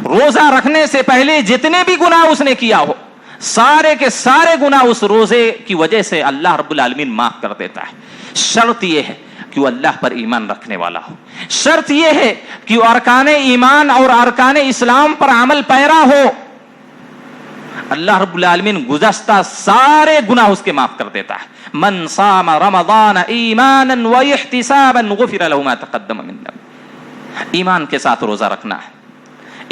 روزہ رکھنے سے پہلے جتنے بھی گناہ اس نے کیا ہو سارے کے سارے گناہ اس روزے کی وجہ سے اللہ رب العالمین معاف کر دیتا ہے. شرط یہ ہے کہ وہ اللہ پر ایمان رکھنے والا ہو, شرط یہ ہے کہ وہ ارکان ایمان اور ارکان اسلام پر عمل پیرا ہو. اللہ رب العالمین گزشتہ سارے گناہ اس کے معاف کر دیتا ہے. من صام رمضان ایمانا واحتسابا غفر له ما تقدم من ذنبه. ایمان کے ساتھ روزہ رکھنا ہے.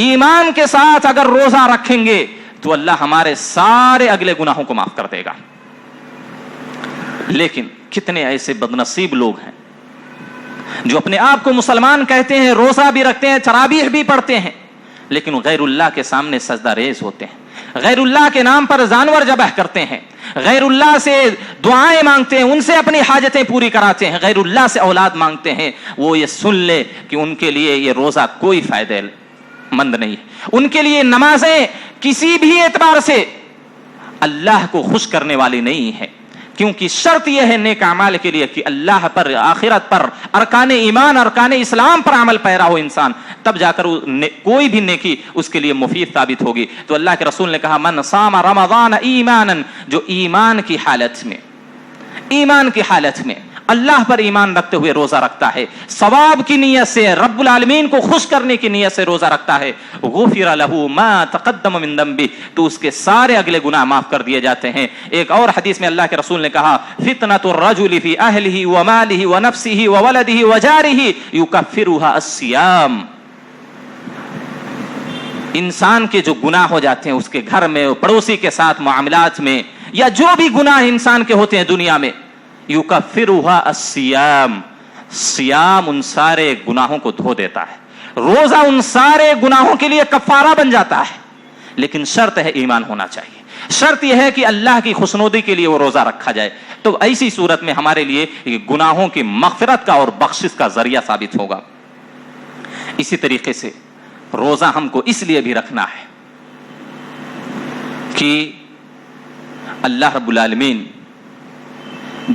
ایمان کے ساتھ اگر روزہ رکھیں گے تو اللہ ہمارے سارے اگلے گناہوں کو معاف کر دے گا. لیکن کتنے ایسے بدنصیب لوگ ہیں جو اپنے آپ کو مسلمان کہتے ہیں, روزہ بھی رکھتے ہیں, تراویح بھی پڑھتے ہیں, لیکن غیر اللہ کے سامنے سجدہ ریز ہوتے ہیں, غیر اللہ کے نام پر جانور ذبح کرتے ہیں, غیر اللہ سے دعائیں مانگتے ہیں, ان سے اپنی حاجتیں پوری کراتے ہیں, غیر اللہ سے اولاد مانگتے ہیں. وہ یہ سن لے کہ ان کے لیے یہ روزہ کوئی فائدہ مند نہیں ہے. ان کے لیے نمازیں کسی بھی اعتبار سے اللہ کو خوش کرنے والی نہیں ہے, کیونکہ شرط یہ ہے نیک اعمال کے لیے کہ اللہ پر, آخرت پر, ارکان ایمان, ارکان اسلام پر عمل پیرا ہو انسان, تب جا کر کوئی بھی نیکی اس کے لیے مفید ثابت ہوگی. تو اللہ کے رسول نے کہا من صام رمضان ایمانا, جو ایمان کی حالت میں اللہ پر ایمان رکھتے ہوئے روزہ رکھتا ہے, ثواب کی نیت سے, رب العالمین کو خوش کرنے کی نیت سے روزہ رکھتا ہے, غفر له ما تقدم من ذنبه, تو اس کے سارے اگلے گناہ معاف کر دیے جاتے ہیں. ایک اور حدیث میں اللہ کے رسول نے کہا فتنة الرجل في اهله وماله ونفسه وولده وجاره يكفرها الصيام. انسان کے جو گناہ ہو جاتے ہیں اس کے گھر میں, پڑوسی کے ساتھ معاملات میں, یا جو بھی گناہ انسان کے ہوتے ہیں دنیا میں, یکفرها الصیام, صیام ان سارے گناہوں کو دھو دیتا ہے, روزہ ان سارے گناہوں کے لیے کفارہ بن جاتا ہے. لیکن شرط ہے ایمان ہونا چاہیے, شرط یہ ہے کہ اللہ کی خوشنودی کے لیے وہ روزہ رکھا جائے. تو ایسی صورت میں ہمارے لیے گناہوں کی مغفرت کا اور بخشش کا ذریعہ ثابت ہوگا. اسی طریقے سے روزہ ہم کو اس لیے بھی رکھنا ہے کہ اللہ رب العالمین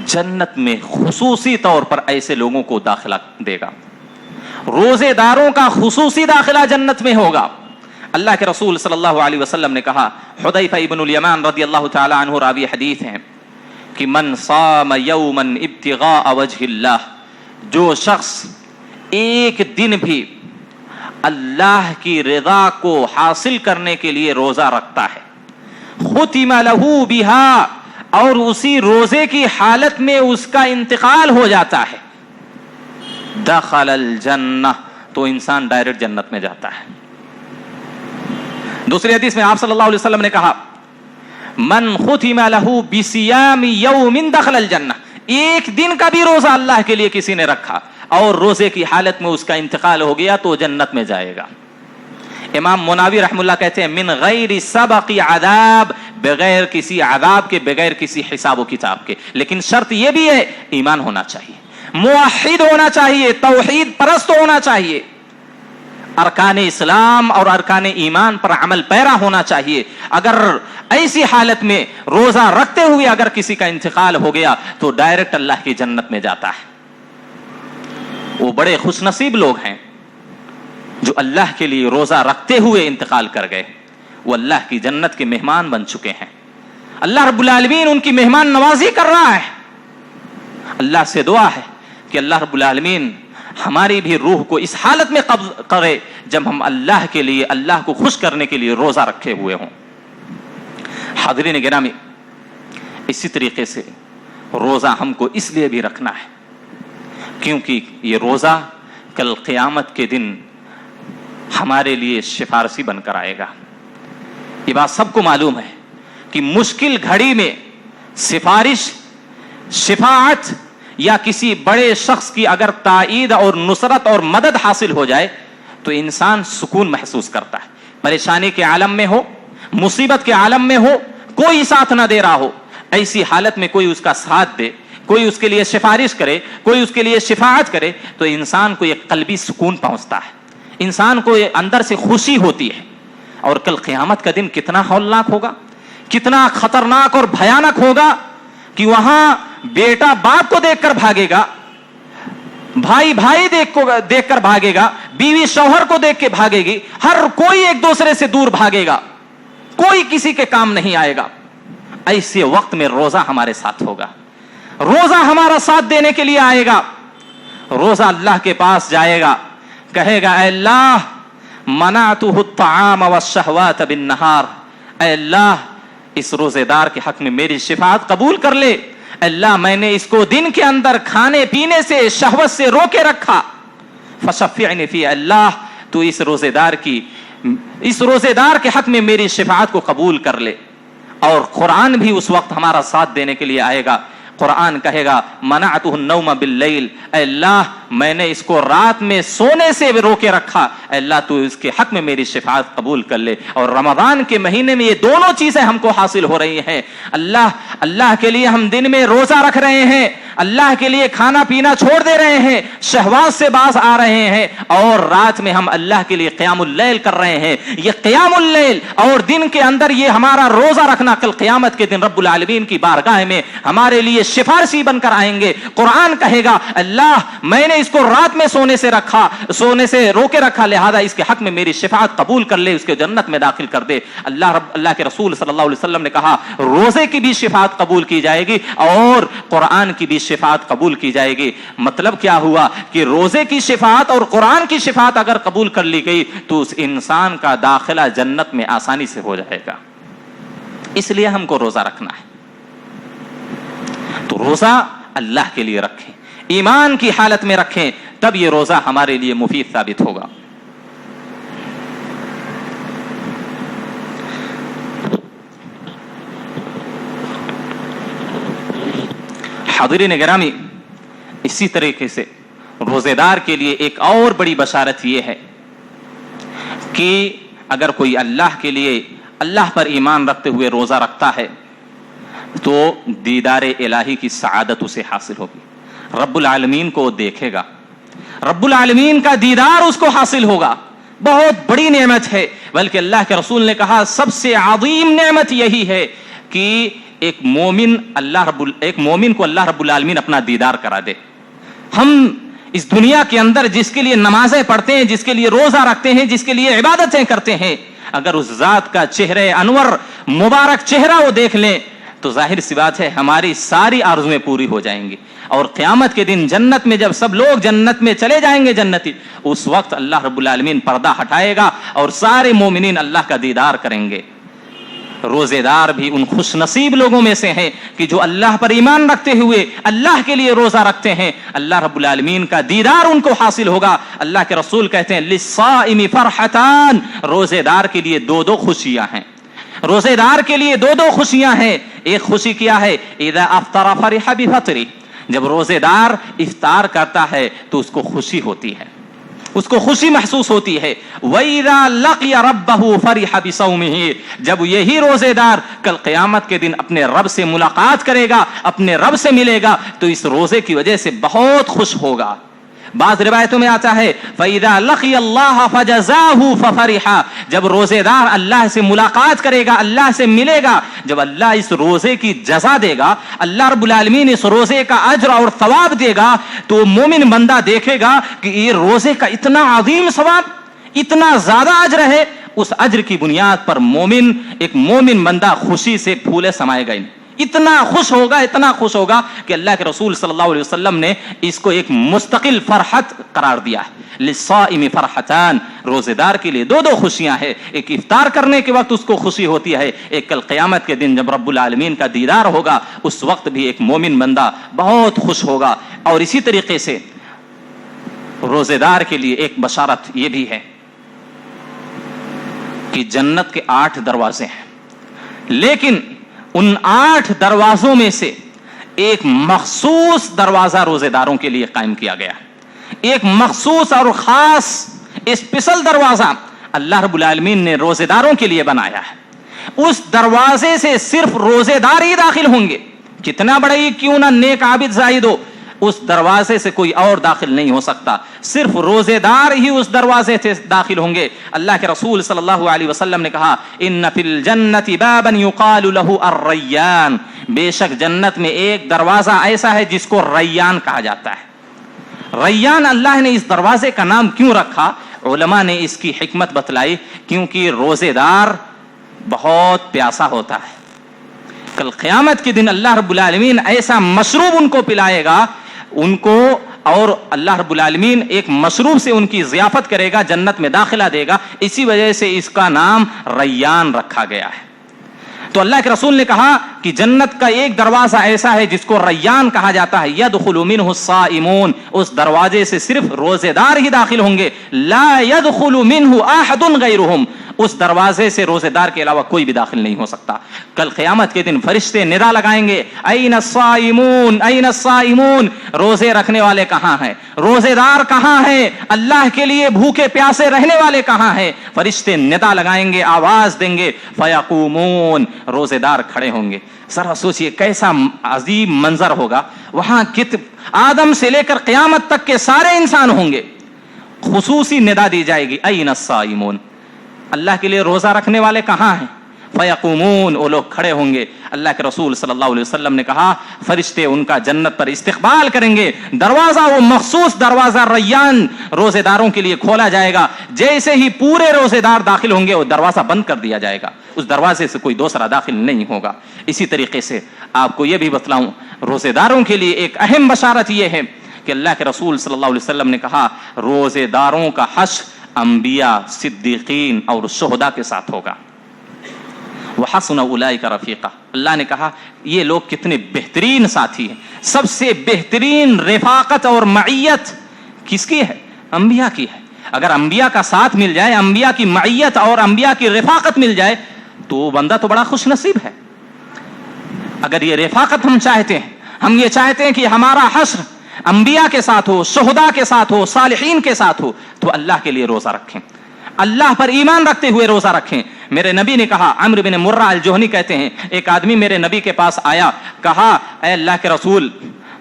جنت میں خصوصی طور پر ایسے لوگوں کو داخلہ دے گا. روزے داروں کا خصوصی داخلہ جنت میں ہوگا. اللہ کے رسول صلی اللہ علیہ وسلم نے کہا, حذیفہ ابن الیمان رضی اللہ تعالی عنہ راوی حدیث ہیں کہ من صام یوما ابتغاء وجہ اللہ, جو شخص ایک دن بھی اللہ کی رضا کو حاصل کرنے کے لیے روزہ رکھتا ہے, ختم لہ بہا, اور اسی روزے کی حالت میں اس کا انتقال ہو جاتا ہے, دخل الجنہ, تو انسان ڈائریکٹ جنت میں جاتا ہے. دوسری حدیث میں آپ صلی اللہ علیہ وسلم نے کہا من ختم لہ بصیام یوم دخل الجنہ, ایک دن کا بھی روزہ اللہ کے لیے کسی نے رکھا اور روزے کی حالت میں اس کا انتقال ہو گیا تو جنت میں جائے گا. امام مناوی رحم اللہ کہتے ہیں من غیر سبق عذاب, بغیر کسی عذاب کے, بغیر کسی حساب و کتاب کے. لیکن شرط یہ بھی ہے ایمان ہونا چاہیے, موحد ہونا چاہیے, توحید پرست ہونا چاہیے, ارکان اسلام اور ارکان ایمان پر عمل پیرا ہونا چاہیے. اگر ایسی حالت میں روزہ رکھتے ہوئے اگر کسی کا انتقال ہو گیا تو ڈائریکٹ اللہ کی جنت میں جاتا ہے. وہ بڑے خوش نصیب لوگ ہیں جو اللہ کے لیے روزہ رکھتے ہوئے انتقال کر گئے, وہ اللہ کی جنت کے مہمان بن چکے ہیں. اللہ رب العالمین ان کی مہمان نوازی کر رہا ہے. اللہ سے دعا ہے کہ اللہ رب العالمین ہماری بھی روح کو اس حالت میں قبض کرے جب ہم اللہ کے لیے, اللہ کو خوش کرنے کے لیے روزہ رکھے ہوئے ہوں. حاضرین گرامی, اسی طریقے سے روزہ ہم کو اس لیے بھی رکھنا ہے کیونکہ یہ روزہ کل قیامت کے دن ہمارے لیے سفارشی بن کر آئے گا. یہ بات سب کو معلوم ہے کہ مشکل گھڑی میں سفارش, شفاعت یا کسی بڑے شخص کی اگر تائید اور نصرت اور مدد حاصل ہو جائے تو انسان سکون محسوس کرتا ہے. پریشانی کے عالم میں ہو, مصیبت کے عالم میں ہو, کوئی ساتھ نہ دے رہا ہو, ایسی حالت میں کوئی اس کا ساتھ دے, کوئی اس کے لیے سفارش کرے, کوئی اس کے لیے شفاعت کرے تو انسان کو ایک قلبی سکون پہنچتا ہے, انسان کو اندر سے خوشی ہوتی ہے. اور کل قیامت کا دن کتنا ہولناک ہوگا, کتنا خطرناک اور بھیانک ہوگا کہ وہاں بیٹا باپ کو دیکھ کر بھاگے گا, بھائی بھائی دیکھ کر بھاگے گا, بیوی شوہر کو دیکھ کے بھاگے گی, ہر کوئی ایک دوسرے سے دور بھاگے گا, کوئی کسی کے کام نہیں آئے گا. ایسے وقت میں روزہ ہمارے ساتھ ہوگا, روزہ ہمارا ساتھ دینے کے لیے آئے گا. روزہ اللہ کے پاس جائے گا, کہے گا اے اللہ منعتہ الطعام والشہوات بالنہار, اے اللہ اس روزے دار کے حق میں میری شفاعت قبول کر لے. اللہ میں نے اس کو دن کے اندر کھانے پینے سے شہوت سے روکے رکھا, فشفعنی فی, اللہ تو اس روزے دار کے حق میں میری شفاعت کو قبول کر لے. اور قرآن بھی اس وقت ہمارا ساتھ دینے کے لیے آئے گا. قرآن کہے گا منعتہ النوم باللیل, اے اللہ میں نے اس کو رات میں سونے سے روکے رکھا, اے اللہ تو اس کے حق میں میری شفاعت قبول کر لے. اور رمضان کے مہینے میں یہ دونوں چیزیں ہم کو حاصل ہو رہی ہیں. اللہ کے لیے ہم دن میں روزہ رکھ رہے ہیں, اللہ کے لیے کھانا پینا چھوڑ دے رہے ہیں, شہوات سے باز آ رہے ہیں, اور رات میں ہم اللہ کے لیے قیام اللیل کر رہے ہیں. یہ قیام اللیل اور دن کے اندر یہ ہمارا روزہ رکھنا کل قیامت کے دن رب العالمین کی بارگاہ میں ہمارے لیے سفارشی بن کر آئیں گے. قرآن کہے گا اللہ میں نے اس کو رات میں سونے سے روکے رکھا, لہذا اس کے حق میں میری شفاعت قبول کر لے, اس کے جنت میں داخل کر دے. اللہ کے رسول صلی اللہ علیہ وسلم نے کہا روزے کی بھی شفاعت قبول کی جائے گی اور قرآن کی بھی شفاعت قبول کی جائے گی. مطلب کیا ہوا کہ روزے کی شفاعت اور قرآن کی شفاعت اگر قبول کر لی گئی تو اس انسان کا داخلہ جنت میں آسانی سے ہو جائے گا. اس لیے ہم کو روزہ رکھنا ہے. تو روزہ اللہ کے لیے رکھیں, ایمان کی حالت میں رکھیں, تب یہ روزہ ہمارے لیے مفید ثابت ہوگا. حاضرین گرامی, اسی طریقے سے روزے دار کے لیے ایک اور بڑی بشارت یہ ہے کہ اگر کوئی اللہ پر ایمان رکھتے ہوئے روزہ رکھتا ہے تو دیدار الہی کی سعادت اسے حاصل ہوگی. رب العالمین کو دیکھے گا, رب العالمین کا دیدار اس کو حاصل ہوگا. بہت بڑی نعمت ہے, بلکہ اللہ کے رسول نے کہا سب سے عظیم نعمت یہی ہے کہ ایک مومن کو اللہ رب العالمین اپنا دیدار کرا دے. ہم اس دنیا کے اندر جس کے لیے نمازیں پڑھتے ہیں, جس کے لیے روزہ رکھتے ہیں, جس کے لیے عبادتیں کرتے ہیں, اگر اس ذات کا چہرے انور مبارک چہرہ وہ دیکھ لیں تو ظاہر سی بات ہے ہماری ساری آرزویں پوری ہو جائیں گی. اور قیامت کے دن جنت میں جب سب لوگ جنت میں چلے جائیں گے جنتی, اس وقت اللہ رب العالمین پردہ ہٹائے گا اور سارے مومنین اللہ کا دیدار کریں گے. روزے دار بھی ان خوش نصیب لوگوں میں سے ہیں کہ جو اللہ پر ایمان رکھتے ہوئے اللہ کے لیے روزہ رکھتے ہیں, اللہ رب العالمین کا دیدار ان کو حاصل ہوگا. اللہ کے رسول کہتے ہیں للصائم فرحتان, روزے دار کے لیے دو خوشیاں ہیں. روزے دار کے لیے دو خوشیاں ہیں. ایک خوشی کیا ہے, اذا افطر فرح بفطری, جب روزے دار افطار کرتا ہے تو اس کو خوشی ہوتی ہے, اس کو خوشی محسوس ہوتی ہے. وَإِذَا لَقِيَ رَبَّهُ فَرِحَ بِصَوْمِهِ, جب یہی روزے دار کل قیامت کے دن اپنے رب سے ملاقات کرے گا, اپنے رب سے ملے گا, تو اس روزے کی وجہ سے بہت خوش ہوگا. بعض روایتوں میں آتا ہے فَإِذَا لَقِيَ اللَّهَ فَجَزَاهُ فَفَرِحَ, جب روزے دار اللہ سے ملاقات کرے گا, اللہ سے ملے گا, جب اللہ اس روزے کی جزا دے گا, اللہ رب العالمین اس روزے کا اجر اور ثواب دے گا, تو مومن بندہ دیکھے گا کہ یہ روزے کا اتنا عظیم ثواب, اتنا زیادہ اجر ہے. اس اجر کی بنیاد پر ایک مومن بندہ خوشی سے پھولے سمائے گا, اتنا خوش ہوگا کہ اللہ کے رسول صلی اللہ علیہ وسلم نے اس کو ایک مستقل فرحت قرار دیا ہے. للصائم فرحتان, روزے دار کے لیے دو خوشیاں ہیں. ایک افطار کرنے کے وقت اس کو خوشی ہوتی ہے, ایک کل قیامت کے دن جب رب العالمین کا دیدار ہوگا اس وقت بھی ایک مومن بندہ بہت خوش ہوگا. اور اسی طریقے سے روزے دار کے لیے ایک بشارت یہ بھی ہے کہ جنت کے 8 دروازے ہیں, لیکن ان 8 دروازوں میں سے ایک مخصوص دروازہ روزے داروں کے لیے قائم کیا گیا ہے. ایک مخصوص اور خاص اسپیشل دروازہ اللہ رب العالمین نے روزے داروں کے لیے بنایا ہے. اس دروازے سے صرف روزے دار ہی داخل ہوں گے, کتنا بڑا ہی کیوں نہ نیک عابد زاہد ہو, اس دروازے سے کوئی اور داخل نہیں ہو سکتا, صرف روزے دار ہی اس دروازے سے داخل ہوں گے. اللہ کے رسول صلی اللہ علیہ وسلم نے کہا ان فی الجنت بابا یقال له الریان, بے شک جنت میں ایک دروازہ ایسا ہے جس کو ریان کہا جاتا ہے. ریان اللہ نے اس دروازے کا نام کیوں رکھا, علماء نے اس کی حکمت بتلائی, کیونکہ روزے دار بہت پیاسا ہوتا ہے. کل قیامت کے دن اللہ رب العالمین ایسا مشروب ان کو پلائے گا ان کو, اور اللہ رب العالمین ایک مشروب سے ان کی ضیافت کرے گا, جنت میں داخلہ دے گا. اسی وجہ سے اس کا نام ریان رکھا گیا ہے. تو اللہ کے رسول نے کہا کہ جنت کا ایک دروازہ ایسا ہے جس کو ریان کہا جاتا ہے، یدخل منہ الصائمون، اس دروازے سے صرف روزے دار ہی داخل ہوں گے، لا يدخل منہ احد غیرہم، اس دروازے سے روزے دار کے علاوہ کوئی بھی داخل نہیں ہو سکتا۔ کل قیامت کے دن فرشتے ندا لگائیں گے، این الصائمون این الصائمون، روزے رکھنے والے کہاں ہیں، روزے دار کہاں ہیں، اللہ کے لیے بھوکے پیاسے رہنے والے کہاں ہیں؟ فرشتے ندا لگائیں گے، آواز دیں گے، فیقومون، روزے دار کھڑے ہوں گے۔ ذرا سوچئے کیسا عظیم منظر ہوگا، وہاں آدم سے لے کر قیامت تک کے سارے انسان ہوں گے، خصوصی ندا دی جائے گی، این الصائمون، اللہ کے لیے روزہ رکھنے والے کہاں ہیں؟ فیقومون، وہ لوگ کھڑے ہوں گے۔ اللہ کے رسول صلی اللہ علیہ وسلم نے کہا فرشتے ان کا جنت پر استقبال کریں گے، دروازہ وہ مخصوص دروازہ ریان روزے داروں کے لیے کھولا جائے گا، جیسے ہی پورے روزے دار داخل ہوں گے وہ دروازہ بند کر دیا جائے گا، اس دروازے سے کوئی دوسرا داخل نہیں ہوگا۔ اسی طریقے سے آپ کو یہ بھی بتلاؤں، روزے داروں کے لیے ایک اہم بشارت یہ ہے کہ اللہ کے رسول صلی اللہ علیہ وسلم نے کہا روزے داروں کا حشر انبیاء، صدیقین اور شہداء کے ساتھ ہوگا۔ وحسن اولئک رفیقا، اللہ نے کہا یہ لوگ کتنے بہترین ساتھی ہیں۔ سب سے بہترین رفاقت اور معیت کس کی ہے؟ انبیاء کی ہے۔ اگر انبیاء کا ساتھ مل جائے، انبیاء کی معیت اور انبیاء کی رفاقت مل جائے تو بندہ تو بڑا خوش نصیب ہے۔ اگر یہ رفاقت ہم چاہتے ہیں، ہم یہ چاہتے ہیں کہ ہمارا حشر انبیاء کے ساتھ ہو، شہداء کے ساتھ ہو، صالحین کے ساتھ ہو، تو اللہ کے لیے روزہ رکھیں، اللہ پر ایمان رکھتے ہوئے روزہ رکھیں۔ میرے نبی نے کہا، عمرو بن مرہ الجہنی کہتے ہیں، ایک آدمی میرے نبی کے پاس آیا، کہا اے اللہ کے رسول،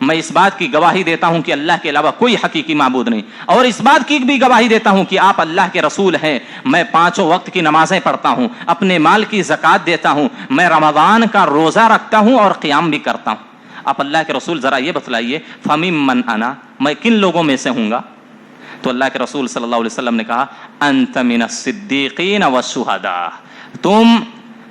میں اس بات کی گواہی دیتا ہوں کہ اللہ کے علاوہ کوئی حقیقی معبود نہیں، اور اس بات کی بھی گواہی دیتا ہوں کہ آپ اللہ کے رسول ہیں، میں 5 وقت کی نمازیں پڑھتا ہوں، اپنے مال کی زکوٰۃ دیتا ہوں، میں رمضان کا روزہ رکھتا ہوں اور قیام بھی کرتا ہوں۔ آپ اللہ کے رسول ذرا یہ بتلائیے، فَمِمَّنْ أَنَا، میں کن لوگوں میں سے ہوں گا؟ تو اللہ کے رسول صلی اللہ علیہ وسلم نے کہا انت من الصدیقین والشہداء، تم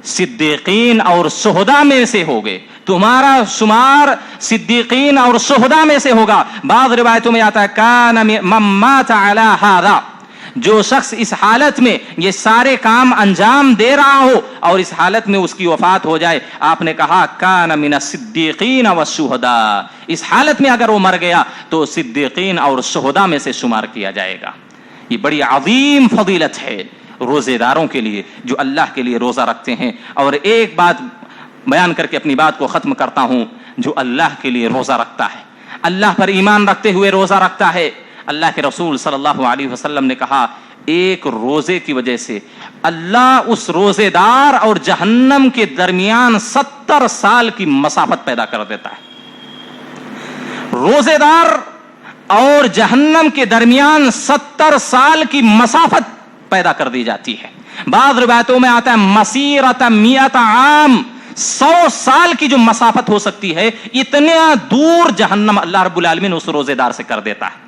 صدیقین اور شہداء میں سے ہوگے، تمہارا شمار صدیقین اور شہداء میں سے ہوگا۔ بعض روایتوں میں آتا ہے کان من مات علی ھذا، جو شخص اس حالت میں یہ سارے کام انجام دے رہا ہو اور اس حالت میں اس کی وفات ہو جائے، آپ نے کہا کان من الصدیقین والشہداء، اس حالت میں اگر وہ مر گیا تو صدیقین اور شہداء میں سے شمار کیا جائے گا۔ یہ بڑی عظیم فضیلت ہے روزے داروں کے لیے جو اللہ کے لیے روزہ رکھتے ہیں۔ اور ایک بات بیان کر کے اپنی بات کو ختم کرتا ہوں، جو اللہ کے لیے روزہ رکھتا ہے، اللہ پر ایمان رکھتے ہوئے روزہ رکھتا ہے، اللہ کے رسول صلی اللہ علیہ وسلم نے کہا ایک روزے کی وجہ سے اللہ اس روزے دار اور جہنم کے درمیان 70 سال کی مسافت پیدا کر دیتا ہے۔ روزے دار اور جہنم کے درمیان 70 سال کی مسافت پیدا کر دی جاتی ہے۔ بعض روایتوں میں آتا ہے مسیرۃ 100 عام، 100 سال کی جو مسافت ہو سکتی ہے، اتنا دور جہنم اللہ رب العالمین اس روزے دار سے کر دیتا ہے۔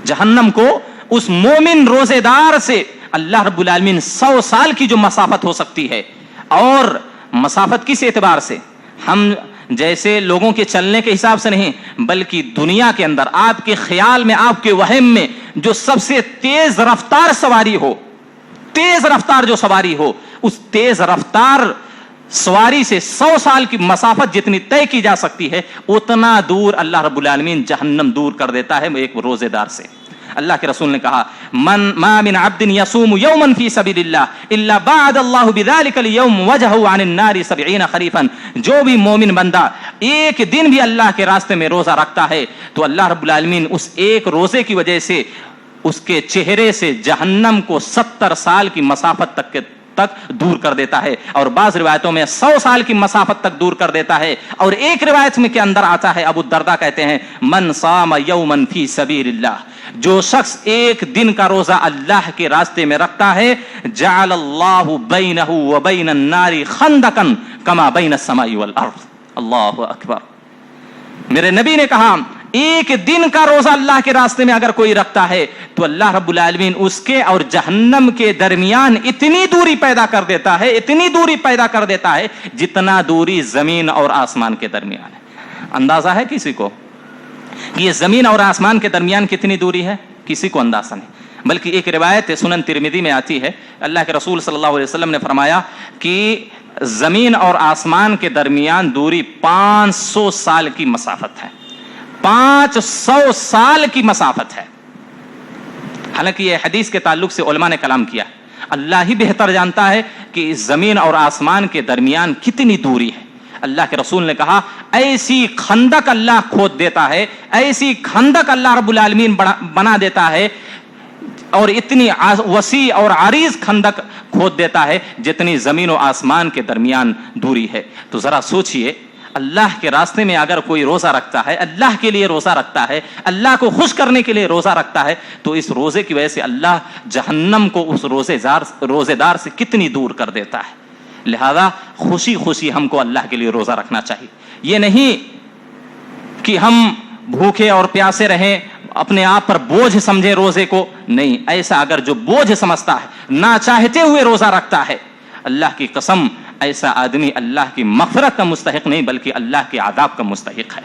جہنم کو اس مومن روزے دار سے اللہ رب العالمین 100 سال کی جو مسافت ہو سکتی ہے، اور مسافت کس اعتبار سے؟ ہم جیسے لوگوں کے چلنے کے حساب سے نہیں، بلکہ دنیا کے اندر آپ کے خیال میں، آپ کے وہم میں جو سب سے تیز رفتار سواری ہو، تیز رفتار جو سواری ہو، اس تیز رفتار سواری سے 100 سال کی مسافت جتنی طے کی جا سکتی ہے، اتنا دور اللہ رب العالمین جہنم دور کر دیتا ہے ایک روزے دار سے۔ اللہ کے رسول نے کہا ما من عبد يصوم يوما في سبيل الله الا بعد الله بذلك اليوم وجهه عن النار 70 خريفا، جو بھی مومن بندہ ایک دن بھی اللہ کے راستے میں روزہ رکھتا ہے تو اللہ رب العالمین اس ایک روزے کی وجہ سے اس کے چہرے سے جہنم کو 70 سال کی مسافت تک دور کر دیتا ہے، اور بعض روایتوں میں 100 سال کی مسافت تک دور کر دیتا ہے۔ اور ایک روایت میں کے اندر آتا ہے، ابو الدرداء کہتے ہیں من صام یوما فی سبیل اللہ، جو شخص ایک دن کا روزہ اللہ کے راستے میں رکھتا ہے، جعل اللہ بینہ وبین النار خندقا کما بین السماء والارض۔ اللہ اکبر۔ میرے نبی نے کہا ایک دن کا روزہ اللہ کے راستے میں اگر کوئی رکھتا ہے تو اللہ رب العالمین اس کے اور جہنم کے درمیان اتنی دوری پیدا کر دیتا ہے، اتنی دوری پیدا کر دیتا ہے جتنا دوری زمین اور آسمان کے درمیان ہے۔ اندازہ ہے کسی کو کہ یہ زمین اور آسمان کے درمیان کتنی دوری ہے؟ کسی کو اندازہ نہیں۔ بلکہ ایک روایت سنن ترمذی میں آتی ہے، اللہ کے رسول صلی اللہ علیہ وسلم نے فرمایا کہ زمین اور آسمان کے درمیان دوری 500 سال کی مسافت ہے. 500 سال کی مسافت ہے. حالانکہ یہ حدیث کے تعلق سے علماء نے کلام کیا. اللہ ہی بہتر جانتا ہے کہ اس زمین اور آسمان کے درمیان کتنی دوری ہے. اللہ کے رسول نے کہا ایسی خندق اللہ کھود دیتا ہے, ایسی خندق اللہ رب العالمین بنا دیتا ہے, اور اتنی وسیع اور عریض خندق کھود دیتا ہے جتنی زمین و آسمان کے درمیان دوری ہے. تو ذرا سوچئے, اللہ کے راستے میں اگر کوئی روزہ رکھتا ہے, اللہ کے لیے روزہ رکھتا ہے, اللہ کو خوش کرنے کے لیے روزہ رکھتا ہے, تو اس روزے کی وجہ سے اللہ جہنم کو اس روزے دار سے کتنی دور کر دیتا ہے. لہذا خوشی خوشی ہم کو اللہ کے لیے روزہ رکھنا چاہیے. یہ نہیں کہ ہم بھوکے اور پیاسے رہیں, اپنے آپ پر بوجھ سمجھے روزے کو. نہیں, ایسا اگر جو بوجھ سمجھتا ہے, نہ چاہتے ہوئے روزہ رکھتا ہے, اللہ کی قسم ایسا آدمی اللہ کی مغفرت کا مستحق نہیں بلکہ اللہ کے عذاب کا مستحق ہے.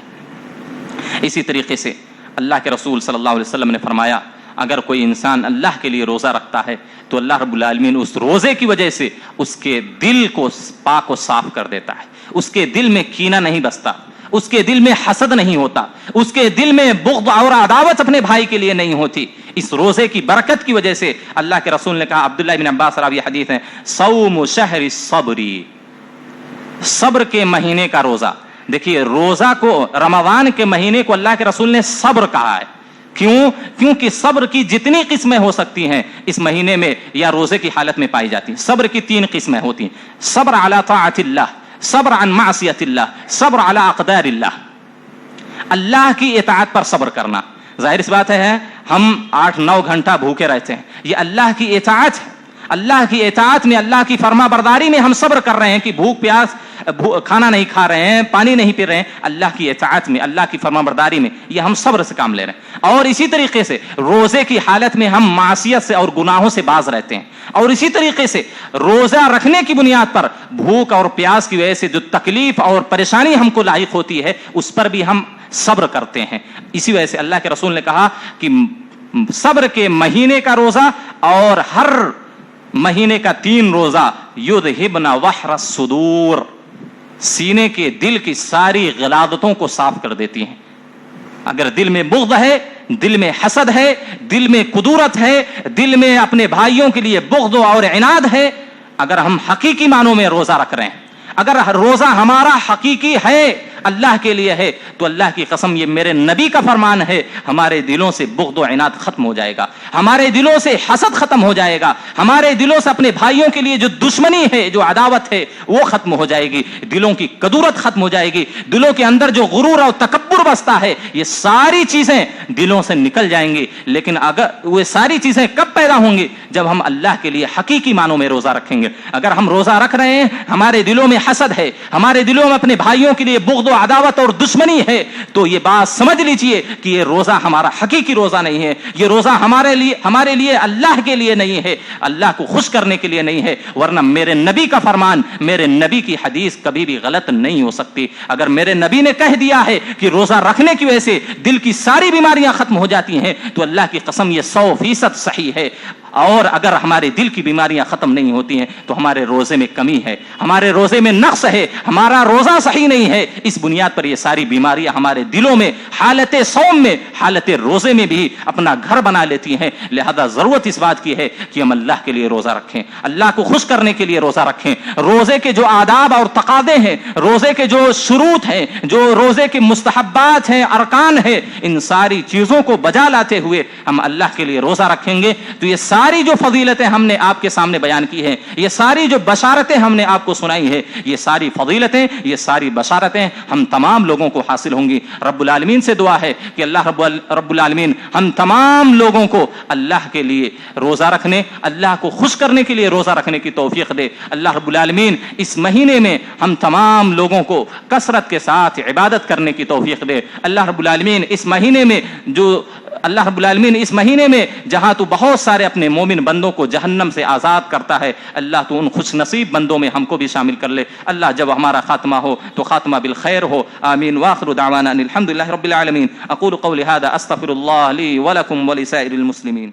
اسی طریقے سے اللہ کے رسول صلی اللہ علیہ وسلم نے فرمایا, اگر کوئی انسان اللہ کے لیے روزہ رکھتا ہے تو اللہ رب العالمین اس روزے کی وجہ سے اس کے دل کو پاک و صاف کر دیتا ہے. اس کے دل میں کینہ نہیں بستا, اس کے دل میں حسد نہیں ہوتا, اس کے دل میں بغض اور عداوت اپنے بھائی کے لیے نہیں ہوتی. اس روزے کی برکت کی وجہ سے اللہ کے رسول نے کہا, عبداللہ بن عباس راوی حدیث ہے, صوم شہر الصبر, صبر کے مہینے کا روزہ. دیکھیے, روزہ کو, رمضان کے مہینے کو اللہ کے رسول نے صبر کہا ہے. کیوں؟ کیونکہ صبر کی جتنی قسمیں ہو سکتی ہیں اس مہینے میں یا روزے کی حالت میں پائی جاتی ہیں. صبر کی 3 قسمیں ہوتی ہیں, صبر علی طاعت اللہ, صبر عن معصیت اللہ, صبر علی اقدار اللہ. اللہ کی اطاعت پر صبر کرنا. ظاہر سی بات ہے, ہم 8-9 گھنٹہ بھوکے رہتے ہیں, یہ اللہ کی اطاعت ہے. اللہ کی اطاعت میں, اللہ کی فرما برداری میں ہم صبر کر رہے ہیں کہ بھوک پیاس, کھانا نہیں کھا رہے ہیں, پانی نہیں پی رہے ہیں. اللہ کی اطاعت میں, اللہ کی فرما برداری میں یہ ہم صبر سے کام لے رہے ہیں. اور اسی طریقے سے روزے کی حالت میں ہم معصیت سے اور گناہوں سے باز رہتے ہیں. اور اسی طریقے سے روزہ رکھنے کی بنیاد پر بھوک اور پیاس کی وجہ سے جو تکلیف اور پریشانی ہم کو لاحق ہوتی ہے اس پر بھی ہم صبر کرتے ہیں. اسی وجہ سے اللہ کے رسول نے کہا کہ صبر کے مہینے کا روزہ اور ہر مہینے کا 3 روزہ یذہبن وحر الصدور, سینے کے دل کی ساری غلاظتوں کو صاف کر دیتی ہیں. اگر دل میں بغض ہے, دل میں حسد ہے, دل میں کدورت ہے, دل میں اپنے بھائیوں کے لیے بغض اور عناد ہے, اگر ہم حقیقی معنوں میں روزہ رکھ رہے ہیں, اگر روزہ ہمارا حقیقی ہے, اللہ کے لیے ہے, تو اللہ کی قسم یہ میرے نبی کا فرمان ہے, ہمارے دلوں سے بغض و عناد ختم ہو جائے گا, ہمارے دلوں سے حسد ختم ہو جائے گا, ہمارے دلوں سے اپنے بھائیوں کے لیے جو دشمنی ہے, جو عداوت ہے وہ ختم ہو جائے گی, دلوں کی کدورت ختم ہو جائے گی, دلوں کے اندر جو غرور اور تکبر بستا ہے یہ ساری چیزیں دلوں سے نکل جائیں گی. لیکن اگر وہ ساری چیزیں کب پیدا ہوں گی؟ جب ہم اللہ کے لیے حقیقی معنوں میں روزہ رکھیں گے. اگر ہم روزہ رکھ رہے ہیں, ہمارے دلوں میں حسد ہے, ہمارے دلوں میں اپنے بھائیوں کے لیے بغض و عداوت اور دشمنی ہے, تو یہ بات سمجھ لیجئے کہ یہ روزہ ہمارا حقیقی روزہ نہیں ہے. یہ روزہ ہمارے لیے اللہ کے لیے نہیں ہے, اللہ کو خوش کرنے کے لیے نہیں ہے. ورنہ میرے نبی کا فرمان, میرے نبی کی حدیث کبھی بھی غلط نہیں ہو سکتی. اگر میرے نبی نے کہہ دیا ہے کہ روزہ رکھنے کی وجہ سے دل کی ساری بیماریاں ختم ہو جاتی ہیں, تو اللہ کی قسم یہ 100% صحیح ہے. اور اگر ہمارے دل کی بیماریاں ختم نہیں ہوتی ہیں تو ہمارے روزے میں کمی ہے, ہمارے روزے میں نقص ہے, ہمارا روزہ صحیح نہیں ہے. اس بنیاد پر یہ ساری بیماریاں ہمارے دلوں میں حالت صوم میں, حالت روزے میں بھی اپنا گھر بنا لیتی ہیں. لہذا ضرورت اس بات کی ہے کہ ہم اللہ کے لیے روزہ رکھیں, اللہ کو خوش کرنے کے لیے روزہ رکھیں. روزے کے جو آداب اور تقاضے ہیں, روزے کے جو شروط ہیں, جو روزے کے مستحبات ہیں, ارکان ہیں, ان ساری چیزوں کو بجا لاتے ہوئے ہم اللہ کے لیے روزہ رکھیں گے تو یہ ساری جو فضیلتیں ہم نے آپ کے سامنے بیان کی ہیں, یہ ساری جو بشارتیں ہم نے آپ کو سنائی ہیں, یہ ساری فضیلتیں, یہ ساری بشارتیں ہم تمام لوگوں کو حاصل ہوں گی. رب العالمین سے دعا ہے کہ اللہ رب العالمین ہم تمام لوگوں کو اللہ کے لیے روزہ رکھنے, اللہ کو خوش کرنے کے لیے روزہ رکھنے کی توفیق دے. اللہ رب العالمین اس مہینے میں ہم تمام لوگوں کو کثرت کے ساتھ عبادت کرنے کی توفیق دے. اللہ رب العالمین اس مہینے میں جہاں تو بہت سارے اپنے مومن بندوں کو جہنم سے آزاد کرتا ہے, اللہ تو ان خوش نصیب بندوں میں ہم کو بھی شامل کر لے. اللہ جب ہمارا خاتمہ ہو تو خاتمہ بالخیر ہو. آمین. واخر دعوانا الحمدللہ رب العالمین. اقول قولی هذا استغفر اللہ لی ولکم ولسائر المسلمین.